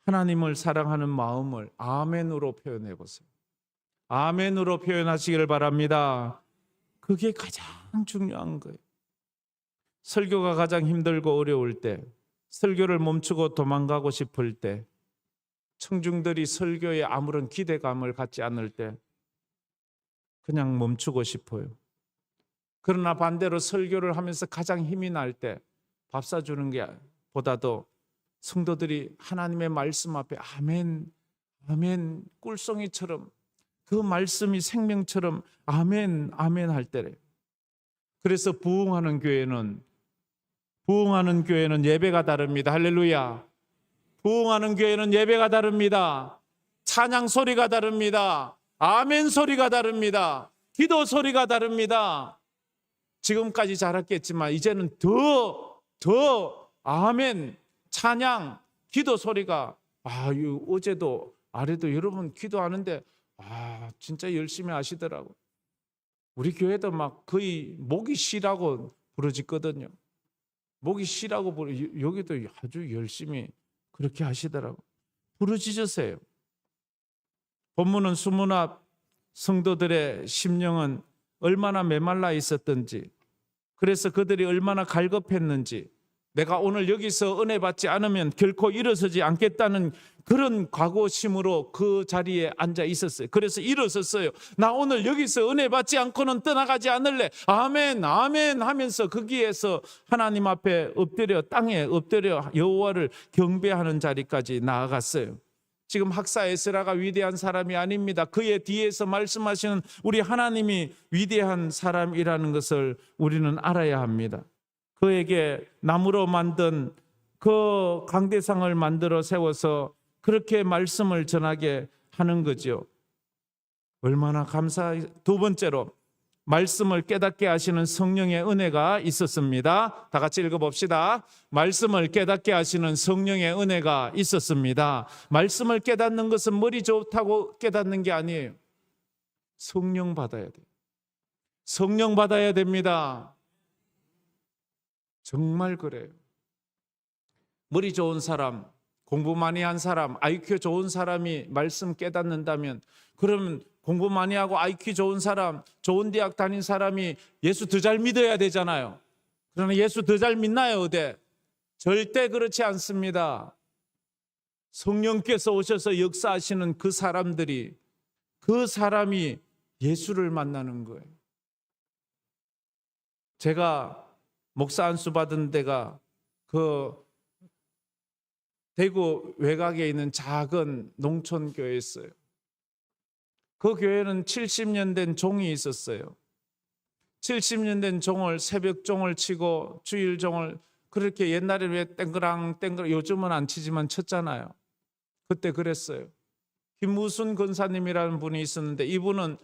하나님을 사랑하는 마음을 아멘으로 표현해 보세요. 아멘으로 표현하시기를 바랍니다. 그게 가장 중요한 거예요. 설교가 가장 힘들고 어려울 때, 설교를 멈추고 도망가고 싶을 때, 청중들이 설교에 아무런 기대감을 갖지 않을 때 그냥 멈추고 싶어요. 그러나 반대로 설교를 하면서 가장 힘이 날 때 밥 사주는 게 보다도 성도들이 하나님의 말씀 앞에 아멘 아멘 꿀송이처럼 그 말씀이 생명처럼 아멘 아멘 할 때래요. 그래서 부흥하는 교회는 예배가 다릅니다. 할렐루야. 부흥하는 교회는 예배가 다릅니다. 찬양 소리가 다릅니다. 아멘 소리가 다릅니다. 기도 소리가 다릅니다. 지금까지 잘했겠지만 이제는 더 아멘 찬양 기도 소리가 어제도 아래도 여러분 기도하는데 진짜 열심히 하시더라고. 우리 교회도 막 거의 목이 쉬라고 부르짖거든요. 목이 쉬라고 여기도 아주 열심히 그렇게 하시더라고. 부르짖으세요. 본문은 수문앞 성도들의 심령은 얼마나 메말라 있었던지, 그래서 그들이 얼마나 갈급했는지, 내가 오늘 여기서 은혜 받지 않으면 결코 일어서지 않겠다는 그런 각오심으로 그 자리에 앉아 있었어요. 그래서 일어섰어요. 나 오늘 여기서 은혜 받지 않고는 떠나가지 않을래. 아멘 아멘 하면서 거기에서 하나님 앞에 엎드려 땅에 엎드려 여호와를 경배하는 자리까지 나아갔어요. 지금 학사 에스라가 위대한 사람이 아닙니다. 그의 뒤에서 말씀하시는 우리 하나님이 위대한 사람이라는 것을 우리는 알아야 합니다. 그에게 나무로 만든 그 강대상을 만들어 세워서 그렇게 말씀을 전하게 하는 거죠. 얼마나 두 번째로 말씀을 깨닫게 하시는 성령의 은혜가 있었습니다. 다 같이 읽어봅시다. 말씀을 깨닫게 하시는 성령의 은혜가 있었습니다. 말씀을 깨닫는 것은 머리 좋다고 깨닫는 게 아니에요. 성령 받아야 돼요. 성령 받아야 됩니다. 정말 그래요. 머리 좋은 사람, 공부 많이 한 사람, IQ 좋은 사람이 말씀 깨닫는다면, 그러면 공부 많이 하고 IQ 좋은 사람, 좋은 대학 다닌 사람이 예수 더 잘 믿어야 되잖아요. 그러나 예수 더 잘 믿나요, 어때? 절대 그렇지 않습니다. 성령께서 오셔서 역사하시는 그 사람이 예수를 만나는 거예요. 제가 목사 안수 받은 데가 그 대구 외곽에 있는 작은 농촌 교회였어요. 그 교회는 70년 된 종이 있었어요. 70년 된 종을, 새벽 종을 치고 주일 종을, 그렇게 옛날에 왜 땡그랑 요즘은 안 치지만 쳤잖아요. 그때 그랬어요. 김무순 권사님이라는 분이 있었는데, 이분은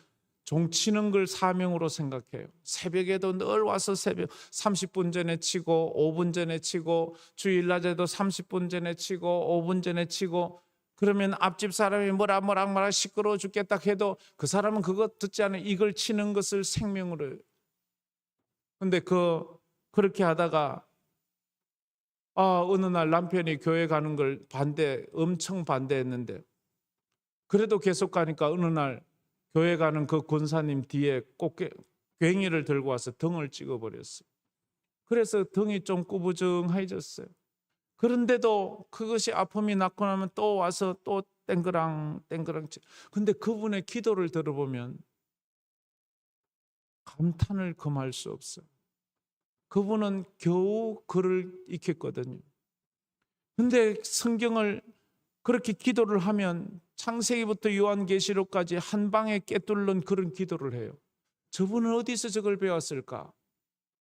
종 치는 걸 사명으로 생각해요. 새벽에도 늘 와서 새벽 30분 전에 치고 5분 전에 치고, 주일낮에도 30분 전에 치고 5분 전에 치고, 그러면 앞집 사람이 뭐라 시끄러워 죽겠다 해도 그 사람은 그거 듣지 않아요. 이걸 치는 것을 생명으로 해요. 근데 그렇게 하다가 어느 날 남편이 교회 가는 걸 엄청 반대했는데, 그래도 계속 가니까 어느 날 교회 가는 그 권사님 뒤에 괭이를 들고 와서 등을 찍어버렸어요. 그래서 등이 좀 꾸부정해졌어요. 그런데도 그것이 아픔이 낫고 나면 또 와서 또 땡그랑. 근데 그분의 기도를 들어보면 감탄을 금할 수 없어요. 그분은 겨우 글을 익혔거든요. 근데 성경을 그렇게 기도를 하면 창세기부터 요한계시록까지 한 방에 꿰뚫는 그런 기도를 해요. 저분은 어디서 저걸 배웠을까?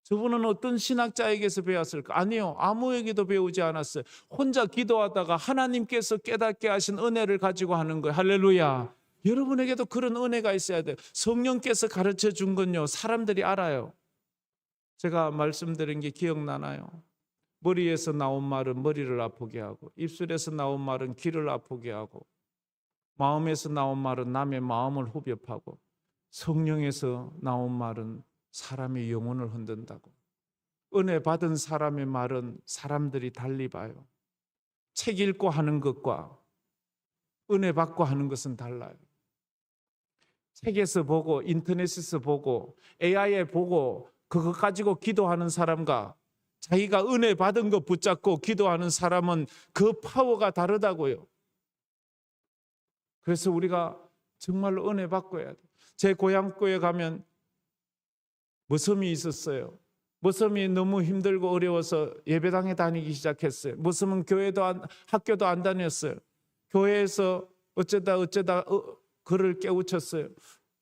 저분은 어떤 신학자에게서 배웠을까? 아니요, 아무에게도 배우지 않았어요. 혼자 기도하다가 하나님께서 깨닫게 하신 은혜를 가지고 하는 거예요. 할렐루야. 여러분에게도 그런 은혜가 있어야 돼요. 성령께서 가르쳐 준 건요, 사람들이 알아요. 제가 말씀드린 게 기억나나요? 머리에서 나온 말은 머리를 아프게 하고, 입술에서 나온 말은 귀를 아프게 하고, 마음에서 나온 말은 남의 마음을 후벼파고, 성령에서 나온 말은 사람의 영혼을 흔든다고. 은혜 받은 사람의 말은 사람들이 달리 봐요. 책 읽고 하는 것과 은혜 받고 하는 것은 달라요. 책에서 보고 인터넷에서 보고 AI에 보고 그거 가지고 기도하는 사람과 자기가 은혜 받은 거 붙잡고 기도하는 사람은 그 파워가 다르다고요. 그래서 우리가 정말로 은혜 받고 해야 돼요. 제 고향교회 가면 머슴이 있었어요. 머슴이 너무 힘들고 어려워서 예배당에 다니기 시작했어요. 머슴은 학교도 안 다녔어요. 교회에서 어쩌다 그를 깨우쳤어요.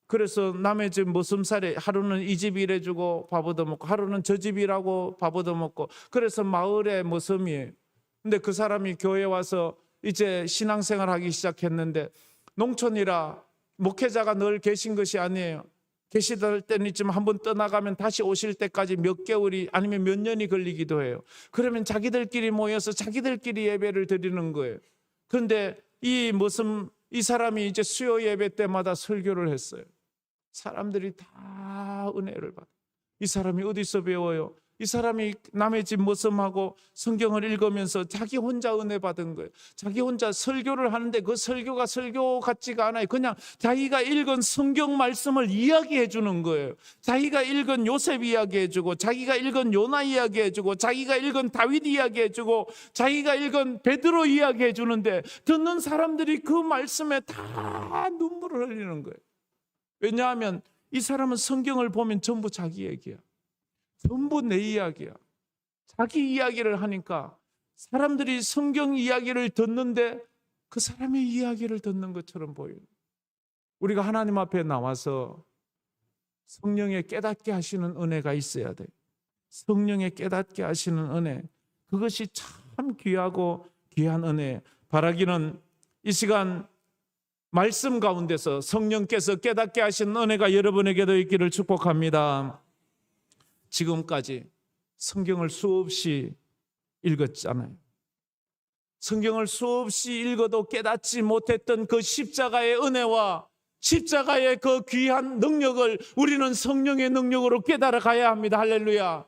그래서 남의 집 머슴살이 하루는 이 집 일해주고 밥 얻어먹고, 하루는 저 집 일하고 밥 얻어먹고, 그래서 마을의 머슴이에요. 근데 그 사람이 교회에 와서 이제 신앙생활 하기 시작했는데, 농촌이라 목회자가 늘 계신 것이 아니에요. 계시될 때는 있지만 한번 떠나가면 다시 오실 때까지 몇 개월이 아니면 몇 년이 걸리기도 해요. 그러면 자기들끼리 모여서 자기들끼리 예배를 드리는 거예요. 그런데 이 사람이 이제 수요 예배 때마다 설교를 했어요. 사람들이 다 은혜를 받아요. 이 사람이 어디서 배워요? 이 사람이 남의 집 머슴하고 성경을 읽으면서 자기 혼자 은혜 받은 거예요. 자기 혼자 설교를 하는데 그 설교가 설교 같지가 않아요. 그냥 자기가 읽은 성경 말씀을 이야기해 주는 거예요. 자기가 읽은 요셉 이야기해 주고, 자기가 읽은 요나 이야기해 주고, 자기가 읽은 다윗 이야기해 주고, 자기가 읽은 베드로 이야기해 주는데, 듣는 사람들이 그 말씀에 다 눈물을 흘리는 거예요. 왜냐하면 이 사람은 성경을 보면 전부 자기 얘기야. 전부 내 이야기야. 자기 이야기를 하니까 사람들이 성경 이야기를 듣는데 그 사람의 이야기를 듣는 것처럼 보여요. 우리가 하나님 앞에 나와서 성령의 깨닫게 하시는 은혜가 있어야 돼. 성령의 깨닫게 하시는 은혜, 그것이 참 참 귀하고 귀한 은혜. 바라기는 이 시간 말씀 가운데서 성령께서 깨닫게 하신 은혜가 여러분에게도 있기를 축복합니다. 지금까지 성경을 수없이 읽었잖아요. 성경을 수없이 읽어도 깨닫지 못했던 그 십자가의 은혜와 십자가의 그 귀한 능력을 우리는 성령의 능력으로 깨달아 가야 합니다. 할렐루야.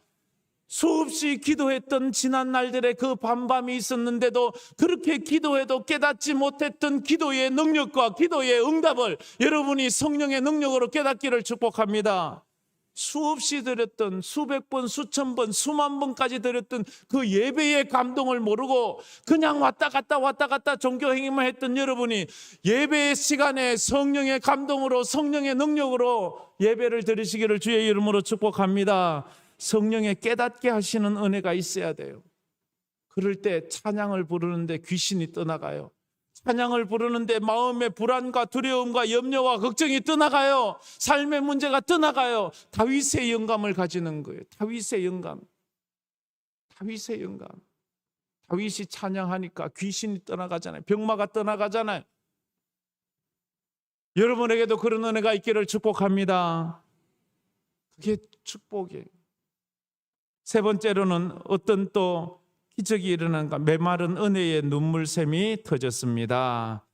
수없이 기도했던 지난 날들의 그 밤밤이 있었는데도 그렇게 기도해도 깨닫지 못했던 기도의 능력과 기도의 응답을 여러분이 성령의 능력으로 깨닫기를 축복합니다. 수없이 드렸던 수백 번, 수천 번, 수만 번까지 드렸던 그 예배의 감동을 모르고 그냥 왔다 갔다 종교 행위만 했던 여러분이 예배의 시간에 성령의 감동으로 성령의 능력으로 예배를 드리시기를 주의 이름으로 축복합니다. 성령의 깨닫게 하시는 은혜가 있어야 돼요. 그럴 때 찬양을 부르는데 귀신이 떠나가요. 찬양을 부르는데 마음의 불안과 두려움과 염려와 걱정이 떠나가요. 삶의 문제가 떠나가요. 다윗의 영감을 가지는 거예요. 다윗의 영감. 다윗의 영감. 다윗이 찬양하니까 귀신이 떠나가잖아요. 병마가 떠나가잖아요. 여러분에게도 그런 은혜가 있기를 축복합니다. 그게 축복이에요. 세 번째로는 어떤 또 기적이 일어난가? 메마른 은혜의 눈물샘이 터졌습니다.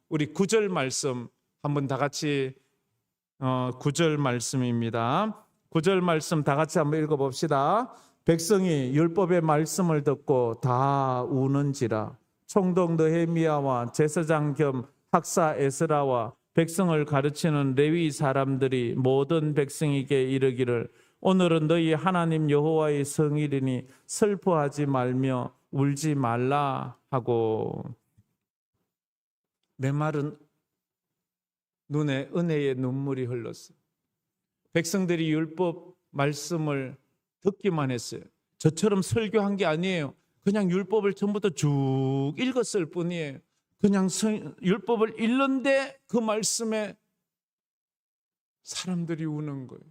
우리 9절 말씀 한번 다 같이 9절 말씀입니다. 9절 말씀 다 같이 한번 읽어봅시다. 백성이 율법의 말씀을 듣고 다 우는지라. 총독 느헤미야와 제사장 겸 학사 에스라와 백성을 가르치는 레위 사람들이 모든 백성에게 이르기를 오늘은 너희 하나님 여호와의 성일이니 슬퍼하지 말며 울지 말라 하고. 메마른 눈에 은혜의 눈물이 흘렀어요. 백성들이 율법 말씀을 듣기만 했어요. 저처럼 설교한 게 아니에요. 그냥 율법을 전부터 쭉 읽었을 뿐이에요. 그냥 율법을 읽는데 그 말씀에 사람들이 우는 거예요.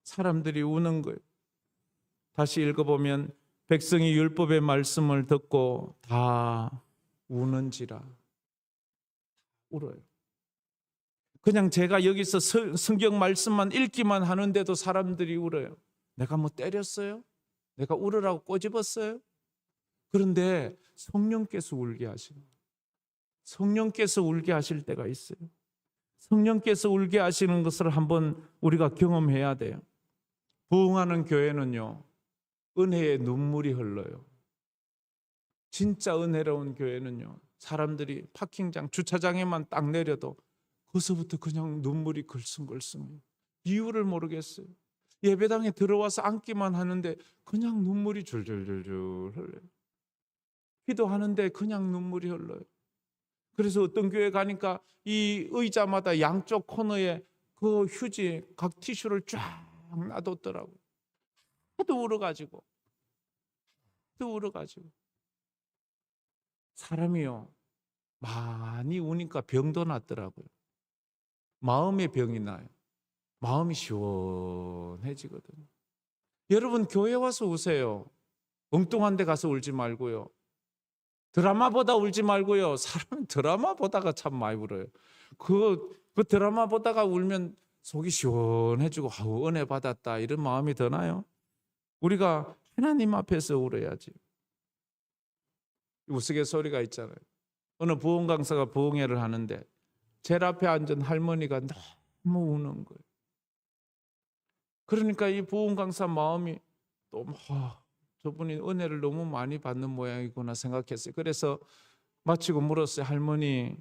사람들이 우는 거예요. 다시 읽어보면 백성이 율법의 말씀을 듣고 다 우는지라. 울어요. 그냥 제가 여기서 성경 말씀만 읽기만 하는데도 사람들이 울어요. 내가 뭐 때렸어요? 내가 울으라고 꼬집었어요? 그런데 성령께서 울게 하시는 거예요. 성령께서 울게 하실 때가 있어요. 성령께서 울게 하시는 것을 한번 우리가 경험해야 돼요. 부흥하는 교회는요, 은혜의 눈물이 흘러요. 진짜 은혜로운 교회는요, 사람들이 파킹장 주차장에만 딱 내려도 거기서부터 그냥 눈물이 글썽글썽해요. 이유를 모르겠어요. 예배당에 들어와서 앉기만 하는데 그냥 눈물이 줄줄줄줄 흘러요. 기도하는데 그냥 눈물이 흘러요. 그래서 어떤 교회 가니까 이 의자마다 양쪽 코너에 그 휴지 각 티슈를 쫙 놔뒀더라고요. 하도 울어가지고 사람이요 많이 우니까 병도 났더라고요. 마음의 병이 나요. 마음이 시원해지거든요. 여러분 교회 와서 우세요. 엉뚱한 데 가서 울지 말고요. 드라마 보다 울지 말고요. 사람은 드라마 보다가 참 많이 울어요. 그 드라마 보다가 울면 속이 시원해지고 아우 은혜 받았다 이런 마음이 드나요? 우리가 하나님 앞에서 울어야지. 우스갯소리가 있잖아요. 어느 부흥 강사가 부흥회를 하는데 제일 앞에 앉은 할머니가 너무 우는 거예요. 그러니까 이 부흥 강사 마음이 또 저분이 은혜를 너무 많이 받는 모양이구나 생각했어요. 그래서 마치고 물었어요. 할머니,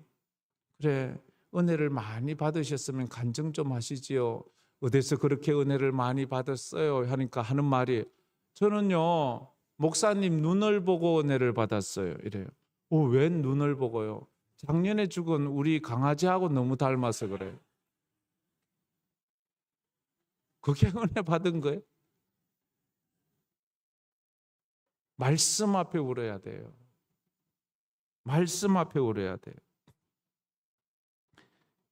그래 은혜를 많이 받으셨으면 간증 좀 하시지요. 어디서 그렇게 은혜를 많이 받았어요? 하니까 하는 말이 저는요 목사님 눈을 보고 은혜를 받았어요. 이래요. 웬 눈을 보고요? 작년에 죽은 우리 강아지하고 너무 닮아서 그래요. 그게 은혜 받은 거예요? 말씀 앞에 울어야 돼요. 말씀 앞에 울어야 돼요.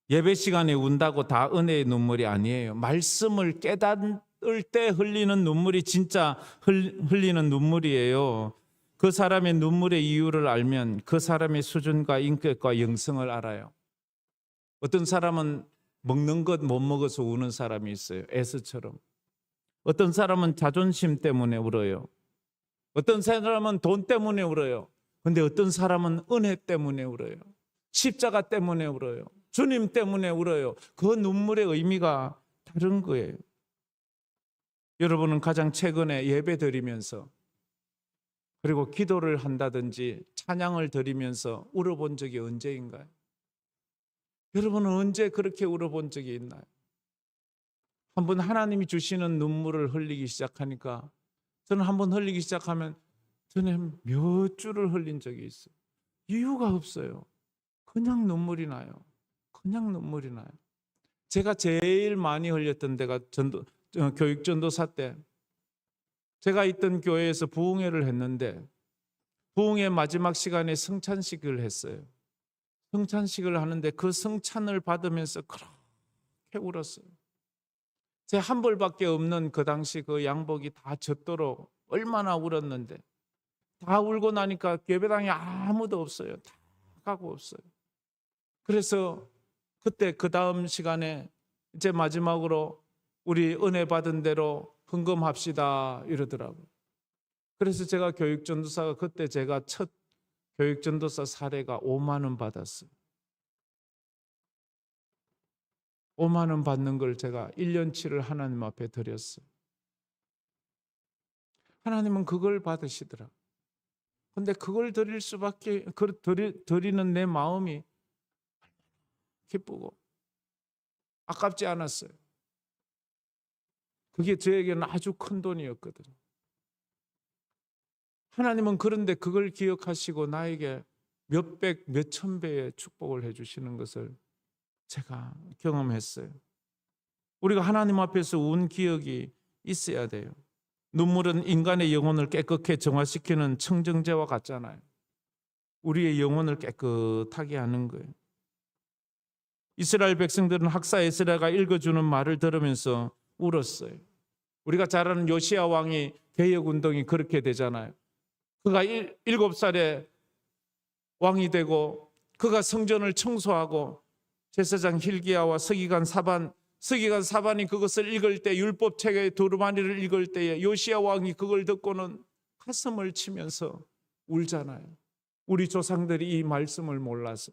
예배 시간에 운다고 다 은혜의 눈물이 아니에요. 말씀을 깨닫는 때 흘리는 눈물이 진짜 흘리는 눈물이에요. 그 사람의 눈물의 이유를 알면 그 사람의 수준과 인격과 영성을 알아요. 어떤 사람은 먹는 것 못 먹어서 우는 사람이 있어요. 에스처럼. 어떤 사람은 자존심 때문에 울어요. 어떤 사람은 돈 때문에 울어요. 근데 어떤 사람은 은혜 때문에 울어요. 십자가 때문에 울어요. 주님 때문에 울어요. 그 눈물의 의미가 다른 거예요. 여러분은 가장 최근에 예배 드리면서 그리고 기도를 한다든지 찬양을 드리면서 울어본 적이 언제인가요? 여러분은 언제 그렇게 울어본 적이 있나요? 한번 하나님이 주시는 눈물을 흘리기 시작하니까 저는 한번 흘리기 시작하면 저는 몇 줄을 흘린 적이 있어요. 이유가 없어요. 그냥 눈물이 나요. 그냥 눈물이 나요. 제가 제일 많이 흘렸던 데가 교육전도사 때 제가 있던 교회에서 부흥회를 했는데 부흥회 마지막 시간에 성찬식을 했어요. 성찬식을 하는데 그 성찬을 받으면서 그렇게 울었어요. 제 한 벌밖에 없는 그 당시 그 양복이 다 젖도록 얼마나 울었는데 다 울고 나니까 예배당에 아무도 없어요. 다 가고 없어요. 그래서 그때 그 다음 시간에 이제 마지막으로 우리 은혜 받은 대로 헌금합시다 이러더라고요. 그래서 제가 교육전도사가 그때 제가 첫 교육전도사 사례가 5만 원 받았어요. 5만 원 받는 걸 제가 1년치를 하나님 앞에 드렸어요. 하나님은 그걸 받으시더라. 근데 그걸 드릴 수밖에, 드리는 내 마음이 기쁘고 아깝지 않았어요. 그게 저에게는 아주 큰 돈이었거든요. 하나님은 그런데 그걸 기억하시고 나에게 몇백, 몇천 배의 축복을 해주시는 것을 제가 경험했어요. 우리가 하나님 앞에서 운 기억이 있어야 돼요. 눈물은 인간의 영혼을 깨끗하게 정화시키는 청정제와 같잖아요. 우리의 영혼을 깨끗하게 하는 거예요. 이스라엘 백성들은 학사 에스라가 읽어주는 말을 들으면서 울었어요. 우리가 잘 아는 요시야 왕이 개혁운동이 그렇게 되잖아요. 그가 7살에 왕이 되고 그가 성전을 청소하고 제사장 hil기야와 서기관 사반이 그것을 읽을 때 율법책의 두루마리를 읽을 때에 요시야 왕이 그걸 듣고는 가슴을 치면서 울잖아요. 우리 조상들이 이 말씀을 몰라서,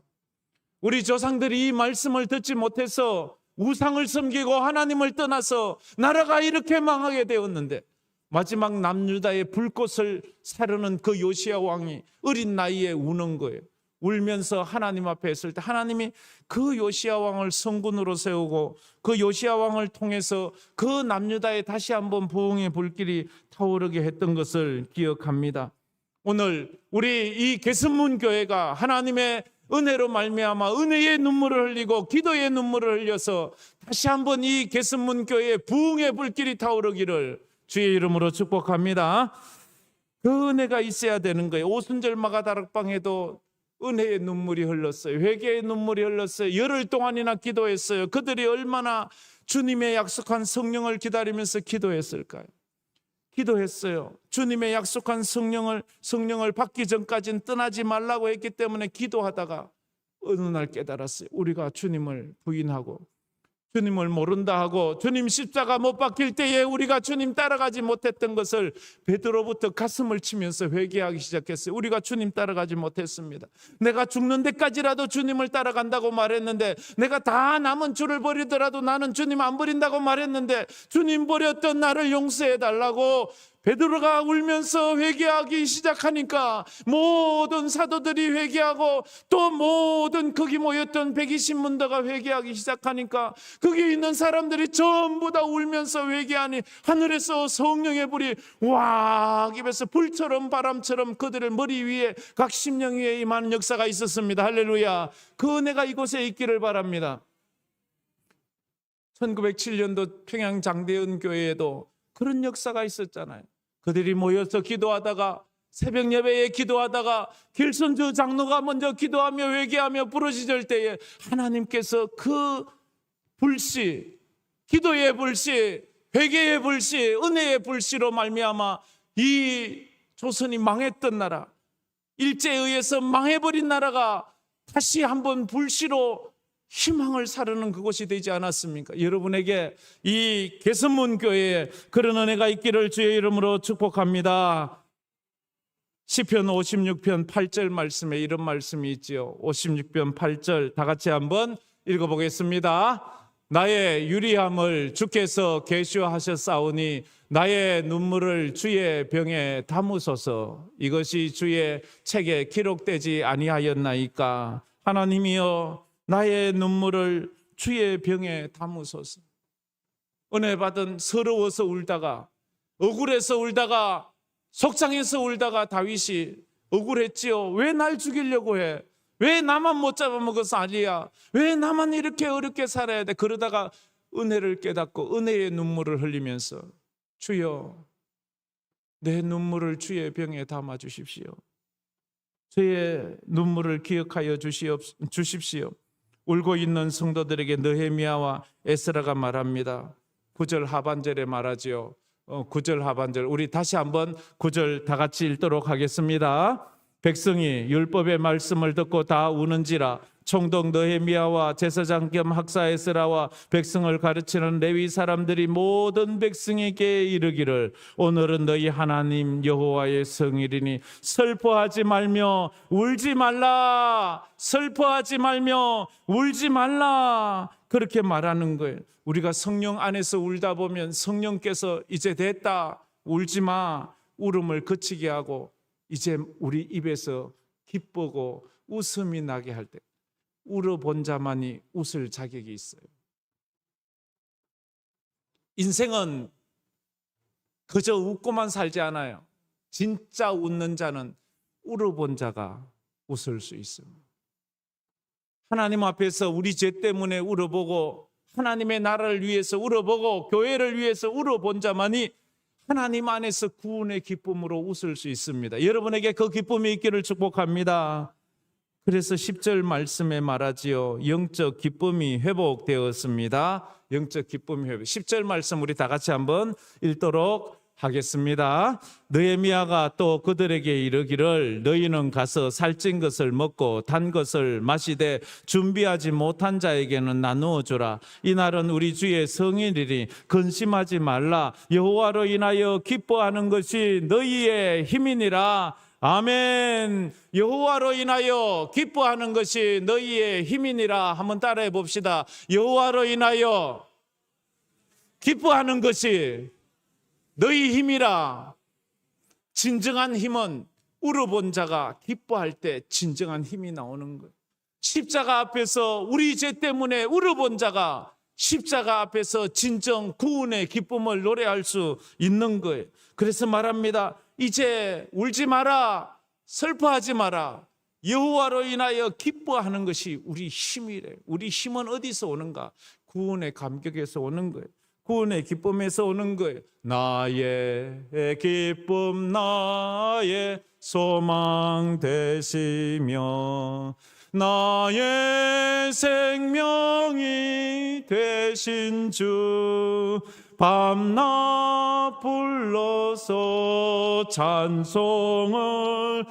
우리 조상들이 이 말씀을 듣지 못해서 우상을 섬기고 하나님을 떠나서 나라가 이렇게 망하게 되었는데 마지막 남유다의 불꽃을 사르는 그 요시야 왕이 어린 나이에 우는 거예요. 울면서 하나님 앞에 했을 때 하나님이 그 요시야 왕을 성군으로 세우고 그 요시야 왕을 통해서 그 남유다에 다시 한번 부흥의 불길이 타오르게 했던 것을 기억합니다. 오늘 우리 이 개선문 교회가 하나님의 은혜로 말미암아 은혜의 눈물을 흘리고 기도의 눈물을 흘려서 다시 한번 이 개선문 교회의 부흥의 불길이 타오르기를 주의 이름으로 축복합니다. 그 은혜가 있어야 되는 거예요. 오순절 마가다락방에도 은혜의 눈물이 흘렀어요. 회개의 눈물이 흘렀어요. 열흘 동안이나 기도했어요. 그들이 얼마나 주님의 약속한 성령을 기다리면서 기도했을까요? 기도했어요. 주님의 약속한 성령을 받기 전까지는 떠나지 말라고 했기 때문에 기도하다가 어느 날 깨달았어요. 우리가 주님을 부인하고 주님을 모른다 하고 주님 십자가 못 박힐 때에 우리가 주님 따라가지 못했던 것을 베드로부터 가슴을 치면서 회개하기 시작했어요. 우리가 주님 따라가지 못했습니다. 내가 죽는 데까지라도 주님을 따라간다고 말했는데, 내가 다 남은 주를 버리더라도 나는 주님 안 버린다고 말했는데 주님 버렸던 나를 용서해 달라고 베드로가 울면서 회개하기 시작하니까 모든 사도들이 회개하고 또 모든 거기 모였던 120문도가 회개하기 시작하니까 거기 있는 사람들이 전부 다 울면서 회개하니 하늘에서 성령의 불이 와 입에서 불처럼 바람처럼 그들의 머리 위에 각 심령 위에 임하는 역사가 있었습니다. 할렐루야. 그 은혜가 이곳에 있기를 바랍니다. 1907년도 평양 장대현 교회에도 그런 역사가 있었잖아요. 그들이 모여서 기도하다가 새벽 예배에 기도하다가 길선주 장로가 먼저 기도하며 회개하며 부르짖을 때에 하나님께서 그 불씨, 기도의 불씨, 회개의 불씨, 은혜의 불씨로 말미암아 이 조선이 망했던 나라, 일제에 의해서 망해버린 나라가 다시 한번 불씨로 희망을 사르는 그곳이 되지 않았습니까? 여러분에게 이 개선문 교회에 그런 은혜가 있기를 주의 이름으로 축복합니다. 시편 56편 8절 말씀에 이런 말씀이 있지요. 56편 8절 다 같이 한번 읽어보겠습니다. 나의 유리함을 주께서 계시하셨사오니 나의 눈물을 주의 병에 담으소서. 이것이 주의 책에 기록되지 아니하였나이까. 하나님이여 나의 눈물을 주의 병에 담으소서. 은혜 받은 서러워서 울다가, 억울해서 울다가, 속상해서 울다가 다윗이 억울했지요. 왜 날 죽이려고 해? 왜 나만 못 잡아먹어서 아니야? 왜 나만 이렇게 어렵게 살아야 돼? 그러다가 은혜를 깨닫고 은혜의 눈물을 흘리면서 주여 내 눈물을 주의 병에 담아 주십시오. 주의 눈물을 기억하여 주십시오. 울고 있는 성도들에게 느헤미야와 에스라가 말합니다. 9절 하반절에 말하지요. 9절 하반절 우리 다시 한번 9절 다 같이 읽도록 하겠습니다. 백성이 율법의 말씀을 듣고 다 우는지라. 총독 느헤미야와 제사장 겸 학사 에스라와 백성을 가르치는 레위 사람들이 모든 백성에게 이르기를 오늘은 너희 하나님 여호와의 성일이니 슬퍼하지 말며 울지 말라. 슬퍼하지 말며 울지 말라. 그렇게 말하는 거예요. 우리가 성령 안에서 울다 보면 성령께서 이제 됐다, 울지 마, 울음을 그치게 하고 이제 우리 입에서 기쁘고 웃음이 나게 할 때 울어본 자만이 웃을 자격이 있어요. 인생은 그저 웃고만 살지 않아요. 진짜 웃는 자는 울어본 자가 웃을 수 있습니다. 하나님 앞에서 우리 죄 때문에 울어보고 하나님의 나라를 위해서 울어보고 교회를 위해서 울어본 자만이 하나님 안에서 구원의 기쁨으로 웃을 수 있습니다. 여러분에게 그 기쁨이 있기를 축복합니다. 그래서 10절 말씀에 말하지요. 영적 기쁨이 회복되었습니다. 영적 기쁨이 회복. 10절 말씀 우리 다 같이 한번 읽도록 하겠습니다. 느헤미야가 또 그들에게 이르기를 너희는 가서 살찐 것을 먹고 단 것을 마시되 준비하지 못한 자에게는 나누어 주라. 이날은 우리 주의 성일이니 근심하지 말라. 여호와로 인하여 기뻐하는 것이 너희의 힘이니라. 아멘. 여호와로 인하여 기뻐하는 것이 너희의 힘이니라. 한번 따라해 봅시다. 여호와로 인하여 기뻐하는 것이 너희 힘이라. 진정한 힘은 울어본 자가 기뻐할 때 진정한 힘이 나오는 거예요. 십자가 앞에서 우리 죄 때문에 울어본 자가 십자가 앞에서 진정 구원의 기쁨을 노래할 수 있는 거예요. 그래서 말합니다. 이제 울지 마라. 슬퍼하지 마라. 여호와로 인하여 기뻐하는 것이 우리 힘이래. 우리 힘은 어디서 오는가? 구원의 감격에서 오는 거예요. 구원의 기쁨에서 오는 거예요. 나의 기쁨 나의 소망 되시며 나의 생명이 되신 주 밤낮 불러서 찬송을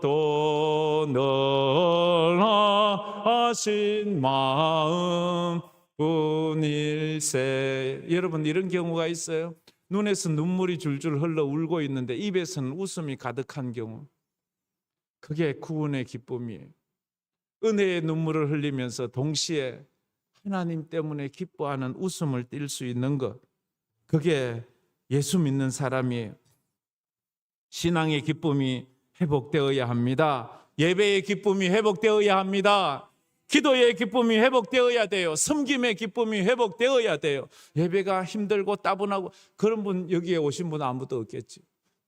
드려도 늘 하신 마음 분일세. 여러분 이런 경우가 있어요. 눈에서 눈물이 줄줄 흘러 울고 있는데 입에서는 웃음이 가득한 경우. 그게 구원의 기쁨이에요. 은혜의 눈물을 흘리면서 동시에 하나님 때문에 기뻐하는 웃음을 띌 수 있는 것. 그게 예수 믿는 사람이에요. 신앙의 기쁨이 회복되어야 합니다. 예배의 기쁨이 회복되어야 합니다. 기도의 기쁨이 회복되어야 돼요. 섬김의 기쁨이 회복되어야 돼요. 예배가 힘들고 따분하고 그런 분 여기에 오신 분 아무도 없겠지.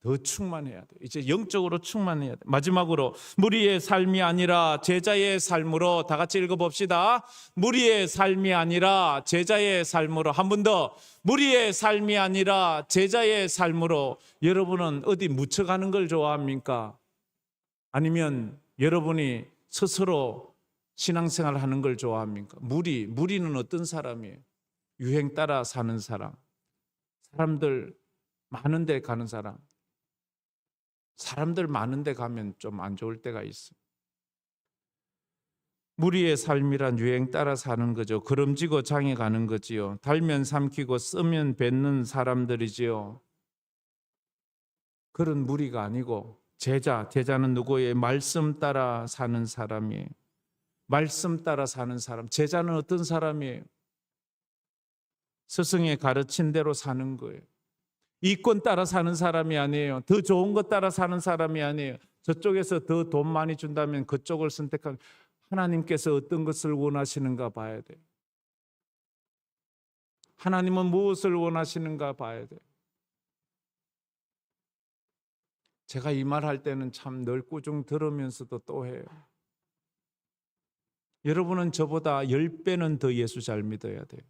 더 충만해야 돼. 이제 영적으로 충만해야 돼. 마지막으로 무리의 삶이 아니라 제자의 삶으로 다 같이 읽어봅시다. 무리의 삶이 아니라 제자의 삶으로. 한 번 더. 무리의 삶이 아니라 제자의 삶으로. 여러분은 어디 묻혀가는 걸 좋아합니까? 아니면 여러분이 스스로 신앙생활 하는 걸 좋아합니까? 무리는 어떤 사람이에요? 유행 따라 사는 사람, 사람들 많은 데 가는 사람, 사람들 많은 데 가면 좀 안 좋을 때가 있어. 무리의 삶이란 유행 따라 사는 거죠. 그름지고 장에 가는 거지요. 달면 삼키고 쓰면 뱉는 사람들이지요. 그런 무리가 아니고 제자는 누구의 말씀 따라 사는 사람이에요. 말씀 따라 사는 사람. 제자는 어떤 사람이에요? 스승의 가르친 대로 사는 거예요. 이권 따라 사는 사람이 아니에요. 더 좋은 것 따라 사는 사람이 아니에요. 저쪽에서 더 돈 많이 준다면 그쪽을 선택한, 하나님께서 어떤 것을 원하시는가 봐야 돼요. 하나님은 무엇을 원하시는가 봐야 돼요. 제가 이 말 할 때는 참 늘 꾸중 들으면서도 또 해요. 여러분은 저보다 10배는 더 예수 잘 믿어야 돼요.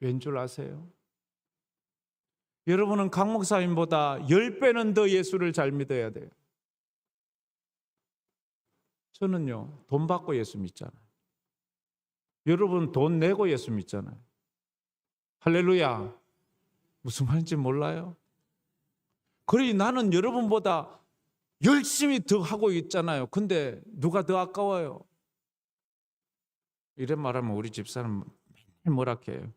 왠 줄 아세요? 여러분은 강 목사님보다 10배는 더 예수를 잘 믿어야 돼요. 저는요, 돈 받고 예수 믿잖아요. 여러분 돈 내고 예수 믿잖아요. 할렐루야. 무슨 말인지 몰라요? 그러니 나는 여러분보다 열심히 더 하고 있잖아요. 근데 누가 더 아까워요? 이런 말하면 우리 집사람 맨날 뭐라 해요.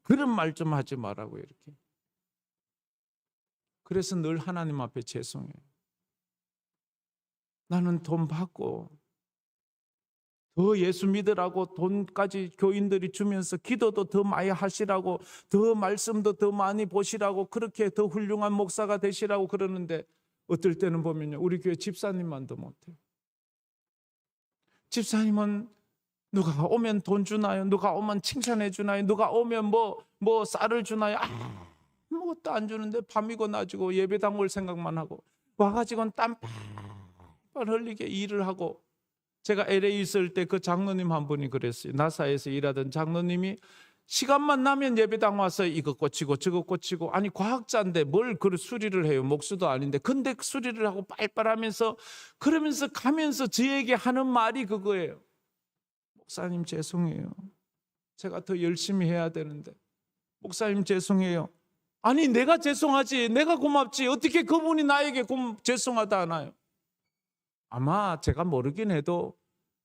그런 말 좀 하지 말라고 이렇게. 그래서 늘 하나님 앞에 죄송해요. 나는 돈 받고 더 예수 믿으라고 돈까지 교인들이 주면서 기도도 더 많이 하시라고, 더 말씀도 더 많이 보시라고, 그렇게 더 훌륭한 목사가 되시라고 그러는데 어떨 때는 보면요, 우리 교회 집사님만도 못해요. 집사님은 누가 오면 돈 주나요? 누가 오면 칭찬해 주나요? 누가 오면 뭐 쌀을 주나요? 아무것도 안 주는데 밤이고 낮이고 예배당 올 생각만 하고 와가지고는 땀 뻘 흘리게 일을 하고. 제가 LA 있을 때 그 장로님 한 분이 그랬어요. 나사에서 일하던 장로님이 시간만 나면 예배당 와서 이거 꽂히고 저거 꽂히고, 아니 과학자인데 뭘 그 수리를 해요. 목수도 아닌데. 근데 수리를 하고 빨빨하면서 그러면서 가면서 저에게 하는 말이 그거예요. 목사님 죄송해요. 제가 더 열심히 해야 되는데. 목사님 죄송해요. 아니 내가 죄송하지, 내가 고맙지, 어떻게 그분이 나에게 죄송하다 하나요? 아마 제가 모르긴 해도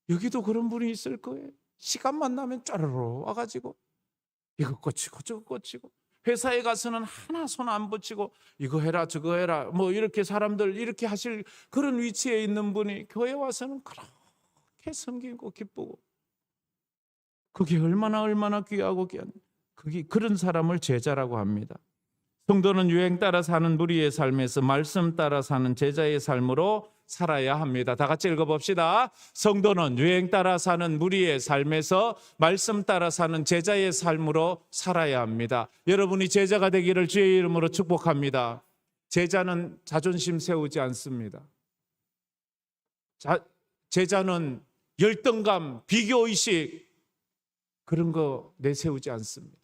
여기도 그런 분이 있을 거예요. 시간만 나면 쪼르르 와가지고 이거 꽂히고 저거 꽂히고, 회사에 가서는 하나 손 안 붙이고 이거 해라 저거 해라 뭐 이렇게 사람들 이렇게 하실 그런 위치에 있는 분이 교회 와서는 그렇게 섬기고 기쁘고, 그게 얼마나 귀하고 귀한, 그런 사람을 제자라고 합니다. 성도는 유행 따라 사는 무리의 삶에서 말씀 따라 사는 제자의 삶으로 살아야 합니다. 다 같이 읽어봅시다. 성도는 유행 따라 사는 무리의 삶에서 말씀 따라 사는 제자의 삶으로 살아야 합니다. 여러분이 제자가 되기를 주의 이름으로 축복합니다. 제자는 자존심 세우지 않습니다. 제자는 열등감, 비교의식 그런 거 내세우지 않습니다.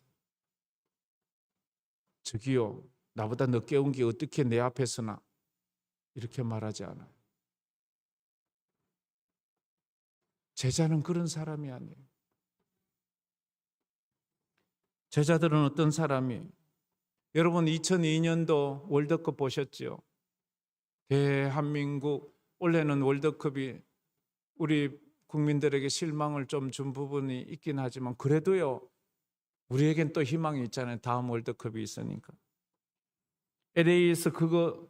저기요, 나보다 늦게 온 게 어떻게 내 앞에서나 이렇게 말하지 않아요. 제자는 그런 사람이 아니에요. 제자들은 어떤 사람이에요? 여러분 2002년도 월드컵 보셨죠? 대한민국, 원래는 월드컵이 우리 국민들에게 실망을 좀 준 부분이 있긴 하지만 그래도요, 우리에겐 또 희망이 있잖아요. 다음 월드컵이 있으니까. LA에서 그거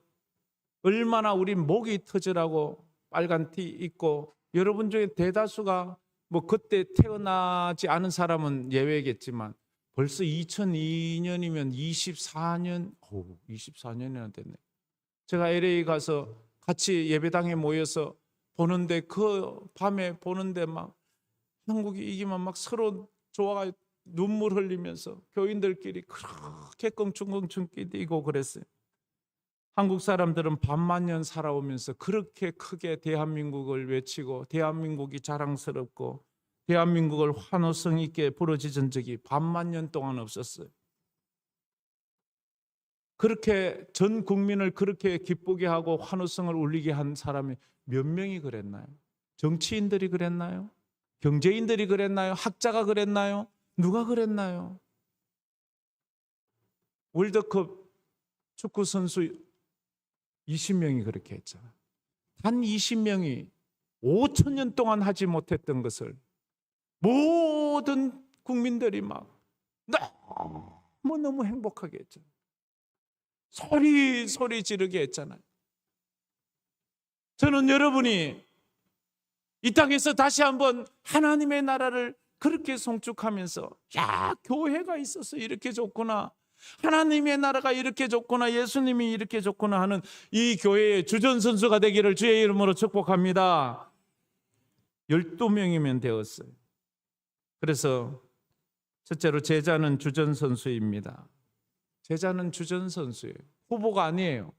얼마나 우리 목이 터지라고 빨간 티 입고, 여러분 중에 대다수가 뭐 그때 태어나지 않은 사람은 예외겠지만 벌써 2002년이면 24년이나 됐네. 제가 LA 가서 같이 예배당에 모여서 보는데 그 밤에 보는데 막 한국이 이기면 막 서로 좋아가 눈물 흘리면서 교인들끼리 그렇게 껑충껑충 뛰고 그랬어요. 한국 사람들은 반만 년 살아오면서 그렇게 크게 대한민국을 외치고 대한민국이 자랑스럽고 대한민국을 환호성 있게 부르짖은 적이 반만 년 동안 없었어요. 그렇게 전 국민을 그렇게 기쁘게 하고 환호성을 울리게 한 사람이 몇 명이 그랬나요? 정치인들이 그랬나요? 경제인들이 그랬나요? 학자가 그랬나요? 누가 그랬나요? 월드컵 축구 선수 20명이 그렇게 했잖아요. 단 20명이 5천 년 동안 하지 못했던 것을 모든 국민들이 막 너무 행복하게 했잖아요. 소리 지르게 했잖아요. 저는 여러분이 이 땅에서 다시 한번 하나님의 나라를 그렇게 송축하면서 야, 교회가 있어서 이렇게 좋구나, 하나님의 나라가 이렇게 좋구나, 예수님이 이렇게 좋구나 하는 이 교회의 주전선수가 되기를 주의 이름으로 축복합니다. 12명이면 되었어요. 그래서 첫째로 제자는 주전선수입니다. 제자는 주전선수예요. 후보가 아니에요.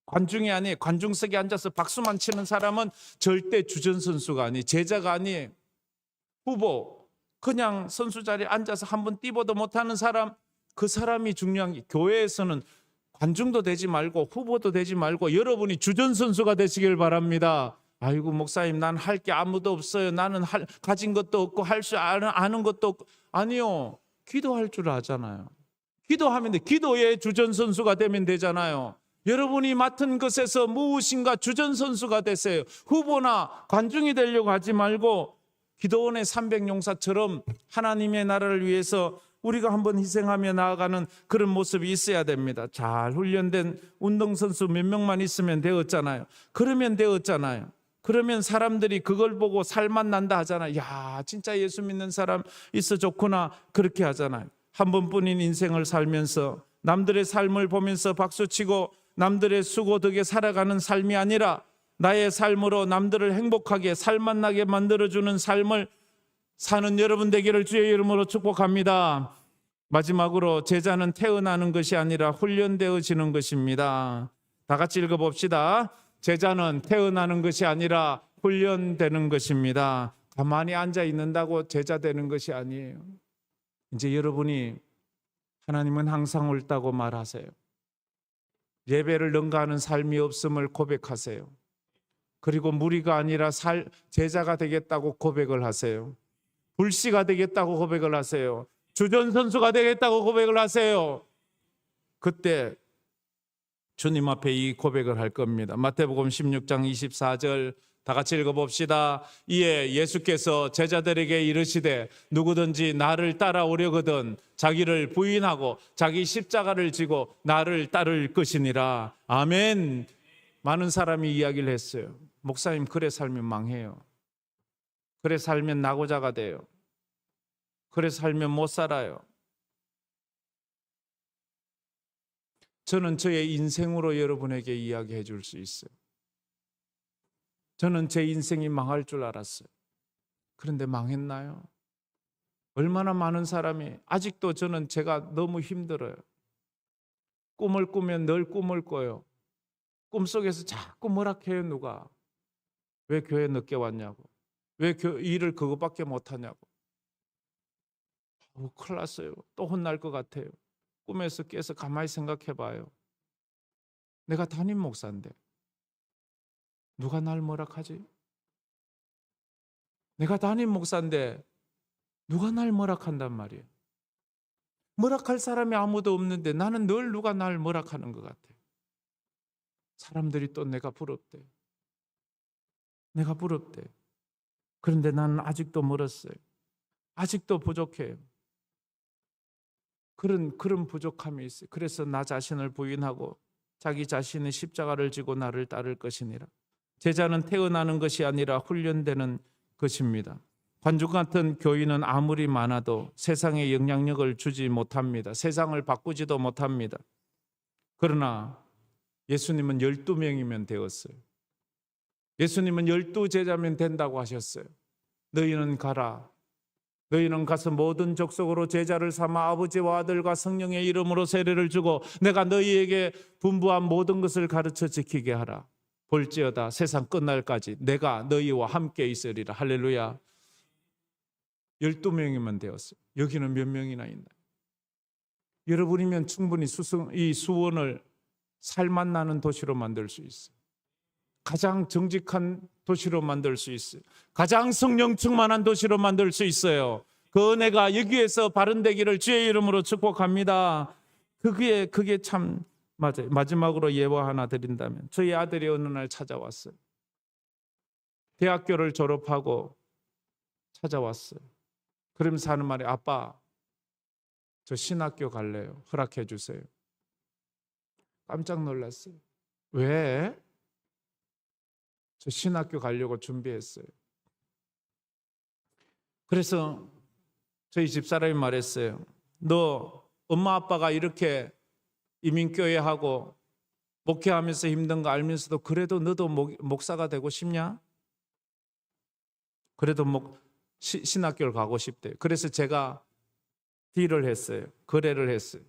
관중이 아니에요. 관중석에 앉아서 박수만 치는 사람은 절대 주전선수가 아니에요. 제자가 아니에요. 후보, 그냥 선수 자리에 앉아서 한번 뛰보도 못하는 사람, 그 사람이 중요한 게, 교회에서는 관중도 되지 말고 후보도 되지 말고 여러분이 주전선수가 되시길 바랍니다. 아이고 목사님, 난 할 게 아무도 없어요. 나는 가진 것도 없고 할 줄 아는 것도 없고. 아니요, 기도할 줄 아잖아요. 기도하면 돼. 기도의 주전선수가 되면 되잖아요. 여러분이 맡은 것에서 무엇인가 주전선수가 되세요. 후보나 관중이 되려고 하지 말고 기도원의 300용사처럼 하나님의 나라를 위해서 우리가 한번 희생하며 나아가는 그런 모습이 있어야 됩니다. 잘 훈련된 운동선수 몇 명만 있으면 되었잖아요. 그러면 되었잖아요. 그러면 사람들이 그걸 보고 살만 난다 하잖아요. 야, 진짜 예수 믿는 사람 있어 좋구나, 그렇게 하잖아요. 한 번뿐인 인생을 살면서 남들의 삶을 보면서 박수치고 남들의 수고 덕에 살아가는 삶이 아니라 나의 삶으로 남들을 행복하게 살만 나게 만들어주는 삶을 사는 여러분 되기를 주의 이름으로 축복합니다. 마지막으로 제자는 태어나는 것이 아니라 훈련되어지는 것입니다. 다 같이 읽어봅시다. 제자는 태어나는 것이 아니라 훈련되는 것입니다. 가만히 앉아 있는다고 제자 되는 것이 아니에요. 이제 여러분이 하나님은 항상 옳다고 말하세요. 예배를 능가하는 삶이 없음을 고백하세요. 그리고 무리가 아니라 제자가 되겠다고 고백을 하세요. 불씨가 되겠다고 고백을 하세요. 주전선수가 되겠다고 고백을 하세요. 그때 주님 앞에 이 고백을 할 겁니다. 마태복음 16장 24절 다 같이 읽어봅시다. 이에 예수께서 제자들에게 이르시되 누구든지 나를 따라오려거든 자기를 부인하고 자기 십자가를 지고 나를 따를 것이니라. 아멘. 많은 사람이 이야기를 했어요. 목사님, 그래 살면 망해요. 그래 살면 낙오자가 돼요. 그래 살면 못 살아요. 저는 저의 인생으로 여러분에게 이야기해 줄 수 있어요. 저는 제 인생이 망할 줄 알았어요. 그런데 망했나요? 얼마나 많은 사람이, 아직도 저는 제가 너무 힘들어요. 꿈을 꾸면 늘 꿈을 꿔요. 꿈속에서 자꾸 뭐라 해요. 누가 왜 교회 늦게 왔냐고, 왜 일을 그거밖에 못하냐고. 큰일 났어요. 또 혼날 것 같아요. 꿈에서 깨서 가만히 생각해 봐요. 내가 담임 목사인데 누가 날 뭐라 하지? 내가 담임 목사인데 누가 날 뭐라 한단 말이에요. 뭐라 할 사람이 아무도 없는데 나는 늘 누가 날 뭐라 하는 것 같아요. 사람들이 또 내가 부럽대. 내가 부럽대. 그런데 나는 아직도 멀었어요. 아직도 부족해요. 그런 부족함이 있어요. 그래서 나 자신을 부인하고 자기 자신의 십자가를 지고 나를 따를 것이니라. 제자는 태어나는 것이 아니라 훈련되는 것입니다. 관중 같은 교인은 아무리 많아도 세상에 영향력을 주지 못합니다. 세상을 바꾸지도 못합니다. 그러나 예수님은 12명이면 되었어요. 예수님은 12제자면 된다고 하셨어요. 너희는 가라. 너희는 가서 모든 족속으로 제자를 삼아 아버지와 아들과 성령의 이름으로 세례를 주고 내가 너희에게 분부한 모든 것을 가르쳐 지키게 하라. 볼지어다 세상 끝날까지 내가 너희와 함께 있으리라. 할렐루야. 12명이면 되었어요. 여기는 몇 명이나 있나요? 여러분이면 충분히 이 수원을 살맛 나는 도시로 만들 수 있어요. 가장 정직한 도시로 만들 수 있어요. 가장 성령 충만한 도시로 만들 수 있어요. 그 은혜가 여기에서 발현되기를 주의 이름으로 축복합니다. 그게 참 맞아요. 마지막으로 예화 하나 드린다면 저희 아들이 어느 날 찾아왔어요. 대학교를 졸업하고 찾아왔어요. 그러면서 하는 말이 아빠 저 신학교 갈래요. 허락해 주세요. 깜짝 놀랐어요. 왜? 저 신학교 가려고 준비했어요. 그래서 저희 집사람이 말했어요. 너 엄마 아빠가 이렇게 이민교회하고 목회하면서 힘든 거 알면서도 그래도 너도 목사가 되고 싶냐? 그래도 신학교를 가고 싶대요. 그래서 제가 딜을 했어요. 거래를 했어요.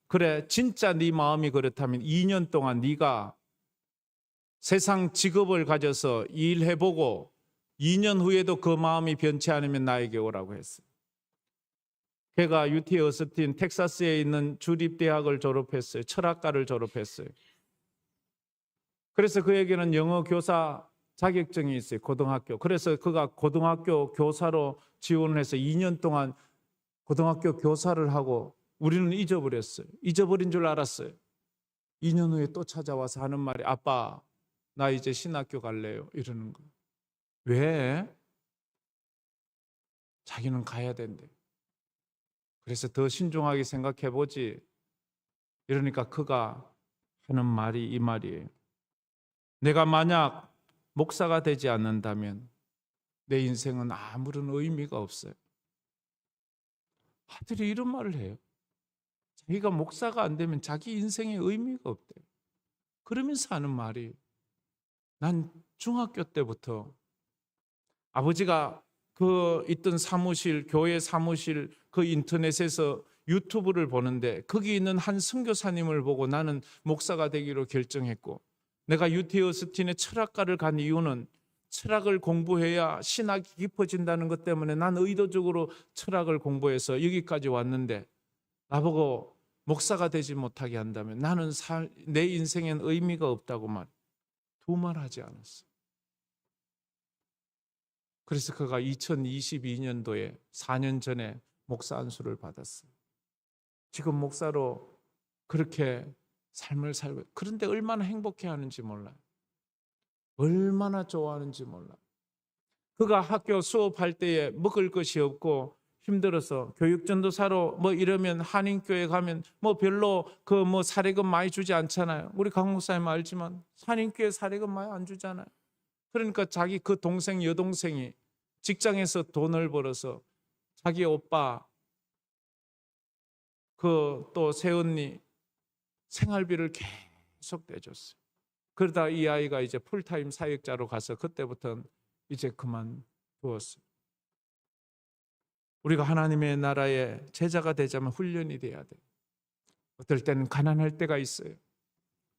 그래 진짜 네 마음이 그렇다면 2년 동안 네가 세상 직업을 가져서 일해보고 2년 후에도 그 마음이 변치 않으면 나에게 오라고 했어요. 걔가 UT 어스틴 텍사스에 있는 주립대학을 졸업했어요. 철학과를 졸업했어요. 그래서 그에게는 영어 교사 자격증이 있어요. 고등학교. 그래서 그가 고등학교 교사로 지원을 해서 2년 동안 고등학교 교사를 하고 우리는 잊어버렸어요. 잊어버린 줄 알았어요. 2년 후에 또 찾아와서 하는 말이 아빠 나 이제 신학교 갈래요. 이러는 거예요. 왜? 자기는 가야 된대. 그래서 더 신중하게 생각해 보지. 이러니까 그가 하는 말이 이 말이에요. 내가 만약 목사가 되지 않는다면 내 인생은 아무런 의미가 없어요. 아들이 이런 말을 해요. 자기가 목사가 안 되면 자기 인생에 의미가 없대요. 그러면서 하는 말이 난 중학교 때부터 아버지가 그 있던 사무실, 교회 사무실 그 인터넷에서 유튜브를 보는데 거기 있는 한 선교사님을 보고 나는 목사가 되기로 결정했고 내가 UT 어스틴의 철학과를 간 이유는 철학을 공부해야 신학이 깊어진다는 것 때문에 난 의도적으로 철학을 공부해서 여기까지 왔는데 나보고 목사가 되지 못하게 한다면 나는 내 인생엔 의미가 없다고 두 말 하지 않았어. 그래서 그가 2022년도에 4년 전에 목사 안수를 받았어요. 지금 목사로 그렇게 삶을 살고 그런데 얼마나 행복해하는지 몰라요. 얼마나 좋아하는지 몰라요. 그가 학교 수업할 때에 먹을 것이 없고 힘들어서 교육전도사로 이러면 한인교회 가면 별로 사례금 많이 주지 않잖아요. 우리 강 목사님 알지만 한인교회 사례금 많이 안 주잖아요. 그러니까 자기 그 동생 여동생이 직장에서 돈을 벌어서 자기 오빠 또 새언니 생활비를 계속 내줬어요. 그러다 이 아이가 이제 풀타임 사역자로 가서 그때부터는 이제 그만두었어요. 우리가 하나님의 나라의 제자가 되자면 훈련이 돼야 돼요. 어떨 때는 가난할 때가 있어요.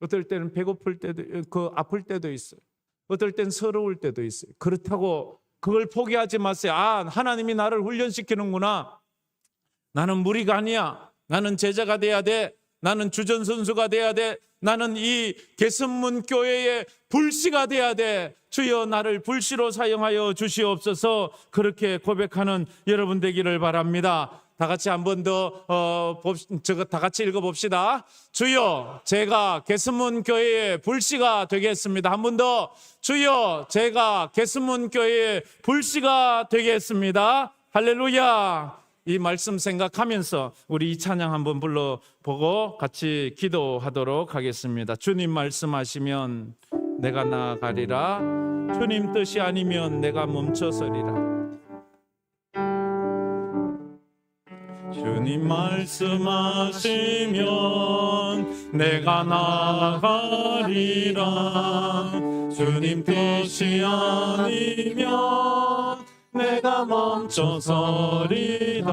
어떨 때는 배고플 때도 아플 때도 있어요. 어떨 땐 서러울 때도 있어요. 그렇다고 그걸 포기하지 마세요. 하나님이 나를 훈련시키는구나. 나는 무리가 아니야. 나는 제자가 돼야 돼. 나는 주전선수가 돼야 돼. 나는 이 개선문 교회의 불씨가 돼야 돼. 주여 나를 불씨로 사용하여 주시옵소서. 그렇게 고백하는 여러분 되기를 바랍니다. 다 같이 한 번 더 다 같이 읽어봅시다. 주여 제가 개선문 교회의 불씨가 되겠습니다. 한 번 더. 주여 제가 개선문 교회의 불씨가 되겠습니다. 할렐루야. 이 말씀 생각하면서 우리 이 찬양 한번 불러보고 같이 기도하도록 하겠습니다. 주님 말씀하시면 내가 나아가리라. 주님 뜻이 아니면 내가 멈춰서리라. 주님 말씀하시면 내가 나아가리라. 주님 뜻이 아니면 내가 멈춰서리라.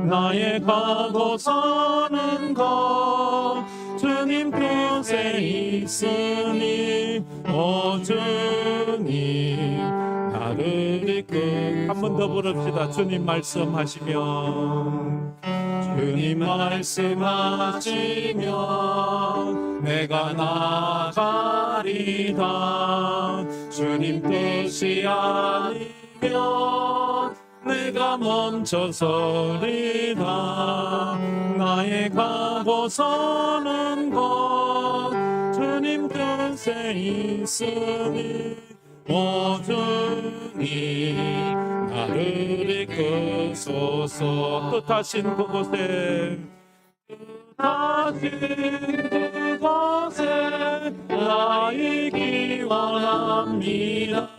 나의 가고 사는 것 주님 뜻에 있으니 주님 나를 이끌. 한 번 더 부릅시다. 주님 말씀하시면 주님 말씀하시면 내가 나가리다. 주님 뜻이 아니면 내가 멈춰서리라. 나의 가고 서는 곳 주님 뜻에 있으니 오주님 나를 이끄소서. 뜻하신 그곳에 나이기 원합니다.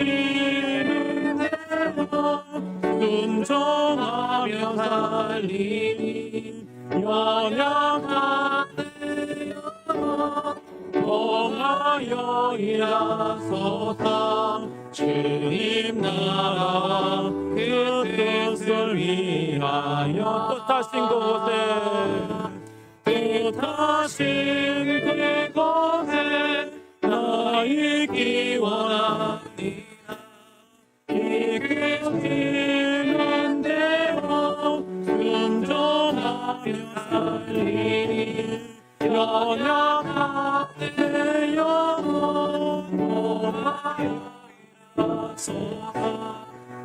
이끄시는 대로 순종하며 살리니 연약한 내 영혼 통하여 일하소서. 주님 나라 그 뜻을 위하여 뜻하신 그곳에 나이기 원합니다. 이끄시는 대로 순종하며 살리니 연약한 내 영혼 통하여 일하소서.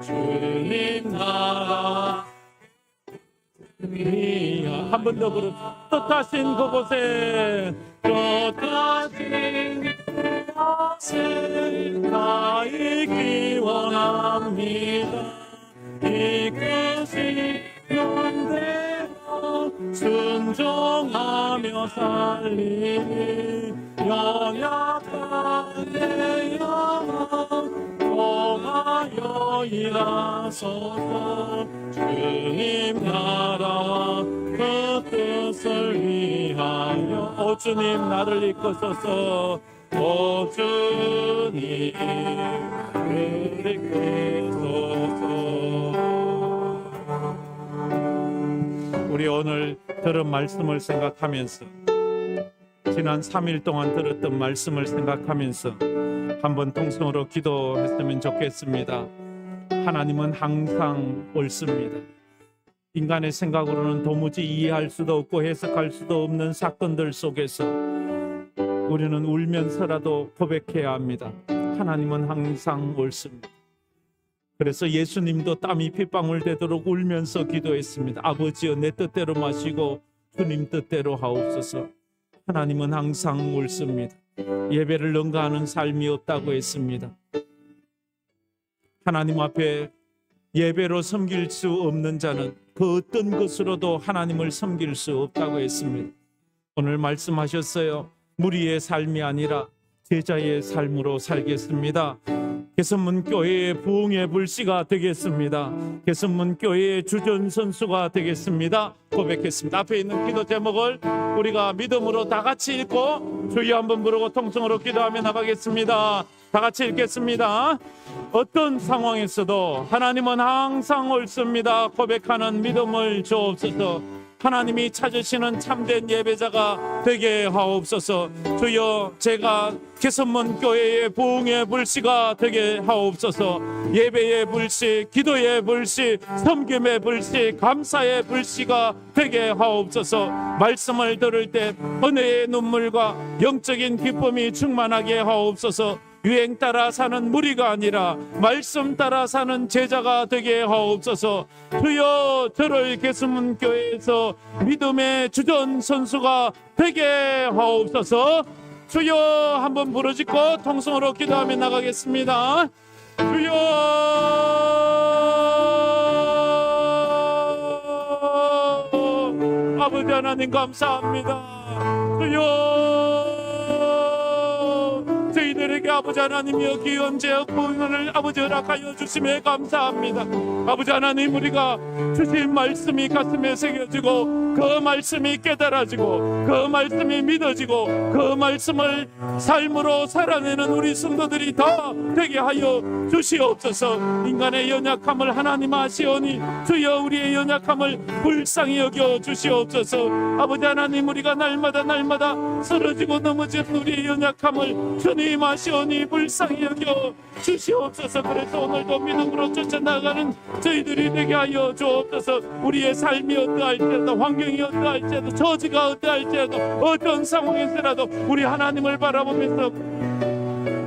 주님 나라 한 번 더 부르. 뜻하신 그곳에 뜻하신 그곳에 나이기 원합니다. 이끄시는 대로 순종하며 살리니 연약한 내 영혼 통하여 일하소서. 주님 나라와 그 뜻을 위하여 오 주님 나를 이끄소서. 오 주님 나를 이끄소서. 우리 오늘 들은 말씀을 생각하면서 지난 3일 동안 들었던 말씀을 생각하면서 한번 통성으로 기도했으면 좋겠습니다. 하나님은 항상 옳습니다. 인간의 생각으로는 도무지 이해할 수도 없고 해석할 수도 없는 사건들 속에서 우리는 울면서라도 고백해야 합니다. 하나님은 항상 옳습니다. 그래서 예수님도 땀이 핏방울 되도록 울면서 기도했습니다. 아버지여 내 뜻대로 마시고 주님 뜻대로 하옵소서. 하나님은 항상 옳습니다. 예배를 능가하는 삶이 없다고 했습니다. 하나님 앞에 예배로 섬길 수 없는 자는 그 어떤 것으로도 하나님을 섬길 수 없다고 했습니다. 오늘 말씀하셨어요. 무리의 삶이 아니라 제자의 삶으로 살겠습니다. 개선문 교회의 부흥의 불씨가 되겠습니다. 개선문 교회의 주전 선수가 되겠습니다. 고백했습니다. 앞에 있는 기도 제목을 우리가 믿음으로 다 같이 읽고 주여 한번 부르고 통성으로 기도하며 나가겠습니다. 다 같이 읽겠습니다. 어떤 상황에서도 하나님은 항상 옳습니다. 고백하는 믿음을 주옵소서. 하나님이 찾으시는 참된 예배자가 되게 하옵소서. 주여 제가 개선문 교회의 부흥의 불씨가 되게 하옵소서. 예배의 불씨, 기도의 불씨, 섬김의 불씨, 감사의 불씨가 되게 하옵소서. 말씀을 들을 때 은혜의 눈물과 영적인 기쁨이 충만하게 하옵소서. 유행 따라 사는 무리가 아니라 말씀 따라 사는 제자가 되게 하옵소서. 주여 저를 개선문 교회에서 믿음의 주전 선수가 되게 하옵소서. 주여 한번 부르짖고 통성으로 기도하며 나가겠습니다. 주여 아버지 하나님 감사합니다. 주여 저희들에게 아버지 하나님이여 귀한 죄악 보응을 아버지 허락하여 주심에 감사합니다. 아버지 하나님 우리가 주신 말씀이 가슴에 새겨지고 그 말씀이 깨달아지고 그 말씀이 믿어지고 그 말씀을 삶으로 살아내는 우리 성도들이 다 되게 하여 주시옵소서. 인간의 연약함을 하나님 아시오니 주여 우리의 연약함을 불쌍히 여겨 주시옵소서. 아버지 하나님 우리가 날마다 쓰러지고 넘어지는 우리의 연약함을 주님 아시오니 불쌍히 여겨 주시옵소서. 그래서 오늘도 믿음으로 쫓아나가는 저희들이 되게 하여 주옵소서. 우리의 삶이 어떠할지라도 환경이 어떠할지라도 처지가 어떠할지라도 어떤 상황에서라도 우리 하나님을 바라보면서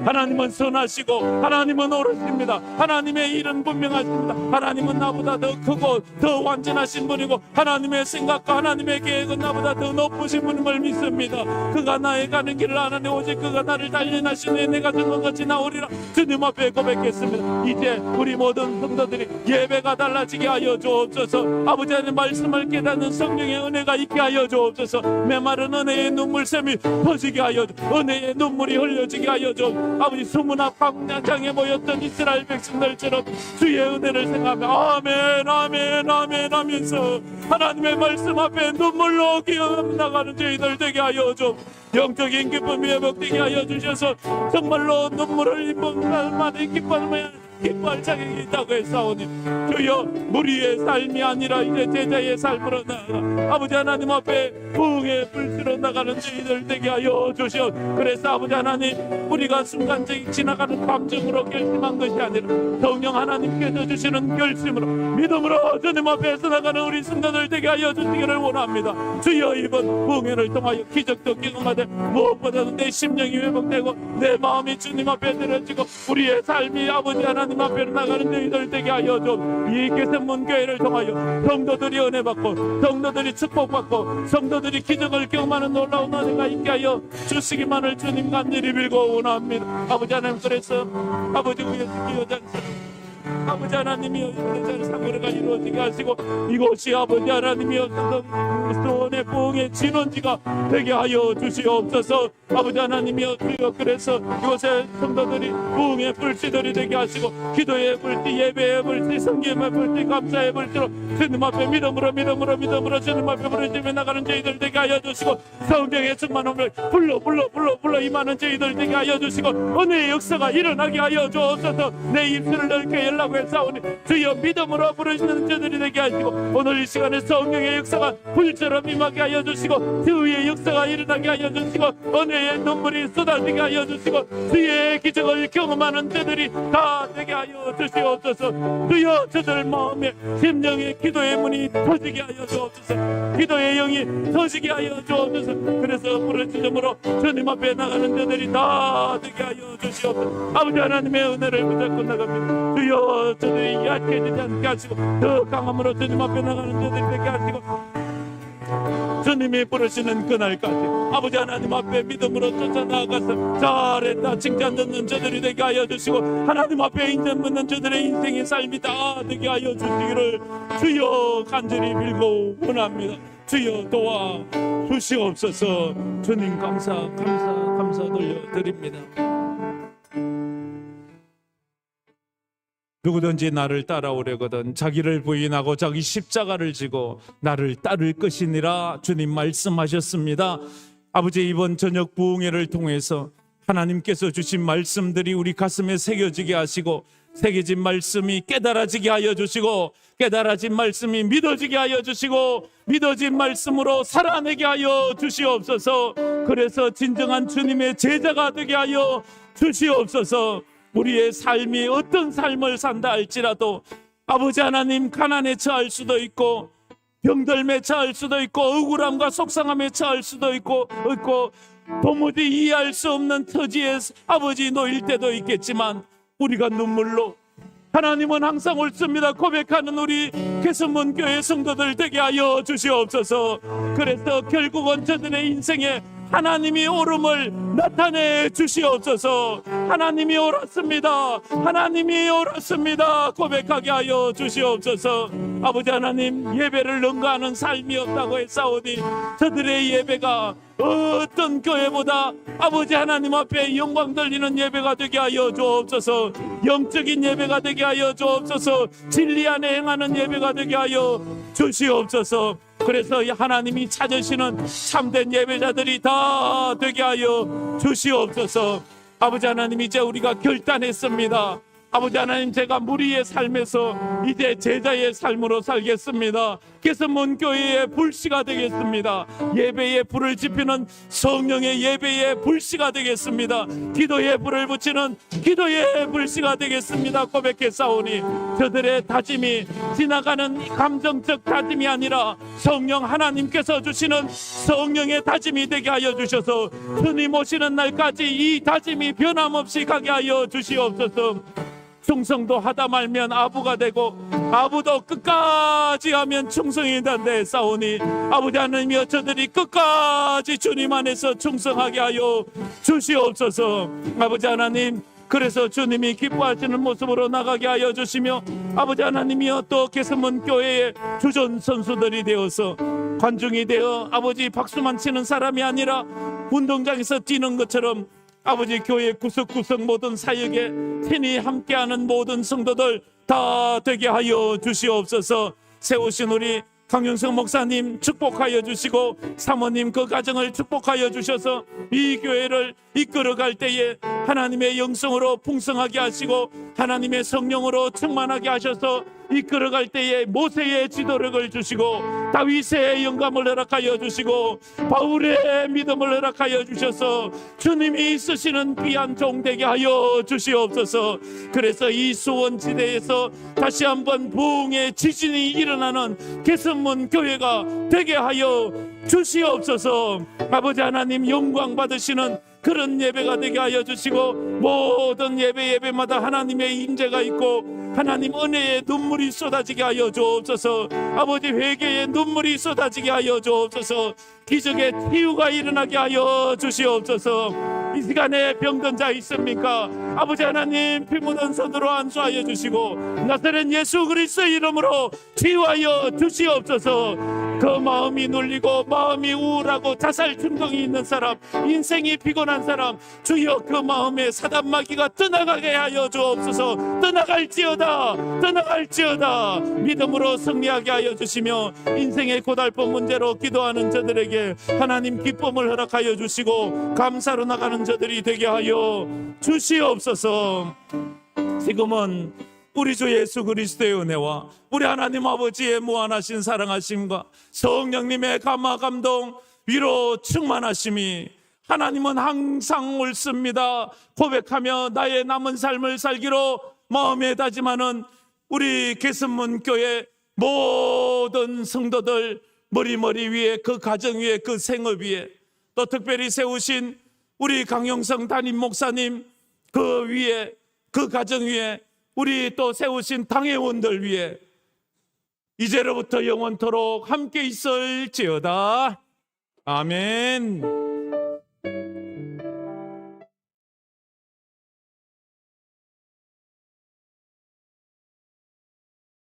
하나님은 선하시고 하나님은 옳으십니다. 하나님의 일은 분명하십니다. 하나님은 나보다 더 크고 더 완전하신 분이고 하나님의 생각과 하나님의 계획은 나보다 더 높으신 분임을 믿습니다. 그가 나의 가는 길을 아나니 오직 그가 나를 단련하시니 내가 듣는 것이 나오리라 주님 앞에 고백했습니다. 이제 우리 모든 성도들이 예배가 달라지게 하여 주옵소서. 아버지 하나님 말씀을 깨닫는 성령의 은혜가 있게 하여 주옵소서. 메마른 은혜의 눈물샘이 터지게 하여 은혜의 눈물이 흘려지게 하여 주옵소서. 아버지 수문화 광야장에 모였던 이스라엘 백성들처럼 주의 은혜를 생각하며 아멘 아멘 아멘 하면서 하나님의 말씀 앞에 눈물로 기어나가는 저희들 되게 하여 주옵소서. 영적인 기쁨이 회복되게 하여 주셔서 정말로 눈물을 입은 날만에 기뻐할 자격이 있다고 했사오니 주여 무리의 삶이 아니라 이제 제자의 삶으로 나아가 아버지 하나님 앞에 부흥의 불씨로 나가는 저희들 되게 하여 주시오. 그래서 아버지 하나님 우리가 순간적인 지나가는 감정으로 결심한 것이 아니라 성령 하나님께서 주시는 결심으로 믿음으로 주님 앞에서 나가는 우리 성도들 되게 하여 주시기를 원합니다. 주여 이번 부흥회를 통하여 기적도 경험하되 무엇보다도 내 심령이 회복되고 내 마음이 주님 앞에 들어지고 우리의 삶이 아버지 하나님 앞에 나가는 저희들 되게 하여 좀 이 개선문교회를 통하여 성도들이 은혜 받고 성도들이 축복받고 성도들이 기적을 경험하는 놀라운 은혜가 있게 하여 주시기만을 주님 간절히 빌고 원합니다. 아버지 하나님 그래서 아버지 위에서 기여잔 아버지 하나님이여 이제는 상거래가 이루어지게 하시고 이곳이 아버지 하나님이여 수원의 부흥의 진원지가 되게 하여 주시옵소서. 아버지 하나님이여 주여 그래서 이곳에 성도들이 부흥의 불씨들이 되게 하시고 기도의 불씨 예배의 불씨 성경의 불씨 감사의 불씨로 주님 앞에 믿음으로 주님 앞에 부르짖으며 나가는 저희들 되게 하여 주시고 성령의 충만함을 불러 임하는 저희들 되게 하여 주시고 은혜의 역사가 일어나게 하여 주옵소서. 내 입술을 넓게 열라고 했사오니 주여 믿음으로 부르시는 저들이 되게 하시고 오늘 이 시간에 성령의 역사가 불처럼 임하게 하여 주시고 주의 역사가 일어나게 하여 주시고 은혜의 눈물이 쏟아지게 하여 주시고 주의 기적을 경험하는 저들이 다 되게 하여 주시옵소서. 주여 저들 마음에 심령의 기도의 문이 터지게 하여 주옵소서. 기도의 영이 터지게 하여 주옵소서. 그래서 부르짖음으로 주님 앞에 나가는 저들이 다 되게 하여 주시옵소서. 아버지 하나님의 은혜를 붙잡고 나갑니다. 주여 저들이 약해지지 않게 하시고 더 강함으로 주님 앞에 나가는 저들이 되게 하시고 주님이 부르시는 그날까지 아버지 하나님 앞에 믿음으로 쫓아나가서 잘했다 칭찬 듣는 저들이 되게 하여 주시고 하나님 앞에 인정 묻는 저들의 인생의 삶이 다 되게 하여 주시기를 주여 간절히 빌고 원합니다. 주여 도와 주시옵소서. 주님 감사 돌려드립니다. 누구든지 나를 따라오려거든 자기를 부인하고 자기 십자가를 지고 나를 따를 것이니라 주님 말씀하셨습니다. 아버지 이번 저녁 부흥회를 통해서 하나님께서 주신 말씀들이 우리 가슴에 새겨지게 하시고 새겨진 말씀이 깨달아지게 하여 주시고 깨달아진 말씀이 믿어지게 하여 주시고 믿어진 말씀으로 살아내게 하여 주시옵소서. 그래서 진정한 주님의 제자가 되게 하여 주시옵소서. 우리의 삶이 어떤 삶을 산다 할지라도 아버지 하나님 가난에 처할 수도 있고 병들매 처할 수도 있고 억울함과 속상함에 처할 수도 있고 도무지 이해할 수 없는 처지에 아버지 놓일 때도 있겠지만 우리가 눈물로 하나님은 항상 옳습니다 고백하는 우리 개선문교회 성도들 되게 하여 주시옵소서. 그래서 결국은 저들의 인생에 하나님이 옳음을 나타내 주시옵소서. 하나님이 옳았습니다. 하나님이 옳았습니다. 고백하게 하여 주시옵소서. 아버지 하나님 예배를 능가하는 삶이 없다고 했사오니 저들의 예배가 어떤 교회보다 아버지 하나님 앞에 영광 돌리는 예배가 되게 하여 주옵소서. 영적인 예배가 되게 하여 주옵소서. 진리 안에 행하는 예배가 되게 하여 주시옵소서. 그래서 하나님이 찾으시는 참된 예배자들이 다 되게 하여 주시옵소서. 아버지 하나님 이제 우리가 결단했습니다. 아버지 하나님, 제가 무리의 삶에서 이제 제자의 삶으로 살겠습니다. 개선문 교회의 불씨가 되겠습니다. 예배의 불을 지피는 성령의 예배의 불씨가 되겠습니다. 기도의 불을 붙이는 기도의 불씨가 되겠습니다. 고백했사오니 저들의 다짐이 지나가는 감정적 다짐이 아니라 성령 하나님께서 주시는 성령의 다짐이 되게 하여 주셔서 주님 오시는 날까지 이 다짐이 변함없이 가게 하여 주시옵소서. 충성도 하다 말면 아부가 되고 아부도 끝까지 하면 충성이 된다 싸우니 아버지 하나님이여 저들이 끝까지 주님 안에서 충성하게 하여 주시옵소서. 아버지 하나님, 그래서 주님이 기뻐하시는 모습으로 나가게 하여 주시며 아버지 하나님이여 또 개선문 교회의 주전 선수들이 되어서 관중이 되어 아버지 박수만 치는 사람이 아니라 운동장에서 뛰는 것처럼 아버지 교회 구석구석 모든 사역에 친히 함께하는 모든 성도들 다 되게 하여 주시옵소서. 세우신 우리 강윤성 목사님 축복하여 주시고 사모님 그 가정을 축복하여 주셔서 이 교회를 이끌어갈 때에 하나님의 영성으로 풍성하게 하시고 하나님의 성령으로 충만하게 하셔서 이끌어갈 때에 모세의 지도력을 주시고 다윗의 영감을 허락하여 주시고 바울의 믿음을 허락하여 주셔서 주님이 쓰시는 귀한 종 되게 하여 주시옵소서. 그래서 이 수원지대에서 다시 한번 부흥의 지진이 일어나는 개선문 교회가 되게 하여 주시옵소서. 아버지 하나님, 영광 받으시는 그런 예배가 되게 하여 주시고 모든 예배마다 하나님의 임재가 있고 하나님 은혜의 눈물이 쏟아지게 하여 주옵소서. 아버지 회개의 눈물이 쏟아지게 하여 주옵소서. 기적의 치유가 일어나게 하여 주시옵소서. 이 시간에 병든 자 있습니까? 아버지 하나님, 피 묻은 손으로 안수하여 주시고 나사렛 예수 그리스도의 이름으로 치유하여 주시옵소서. 그 마음이 눌리고 마음이 우울하고 자살 충동이 있는 사람, 인생이 피곤한 사람, 주여 그 마음에 사단 마귀가 떠나가게 하여 주옵소서. 떠나갈지어다 믿음으로 승리하게 하여 주시며 인생의 고달픈 문제로 기도하는 저들에게 하나님 기쁨을 허락하여 주시고 감사로 나가는 저들이 되게 하여 주시옵소서. 지금은 우리 주 예수 그리스도의 은혜와 우리 하나님 아버지의 무한하신 사랑하심과 성령님의 감화 감동 위로 충만하심이 하나님은 항상 옳습니다 고백하며 나의 남은 삶을 살기로 마음에 다짐하는 우리 개선문 교회 모든 성도들 머리 위에 그 가정 위에 그 생업 위에 또 특별히 세우신 우리 강영성 담임 목사님 그 위에 그 가정 위에 우리 또 세우신 당회원들 위해 이제로부터 영원토록 함께 있을지어다. 아멘.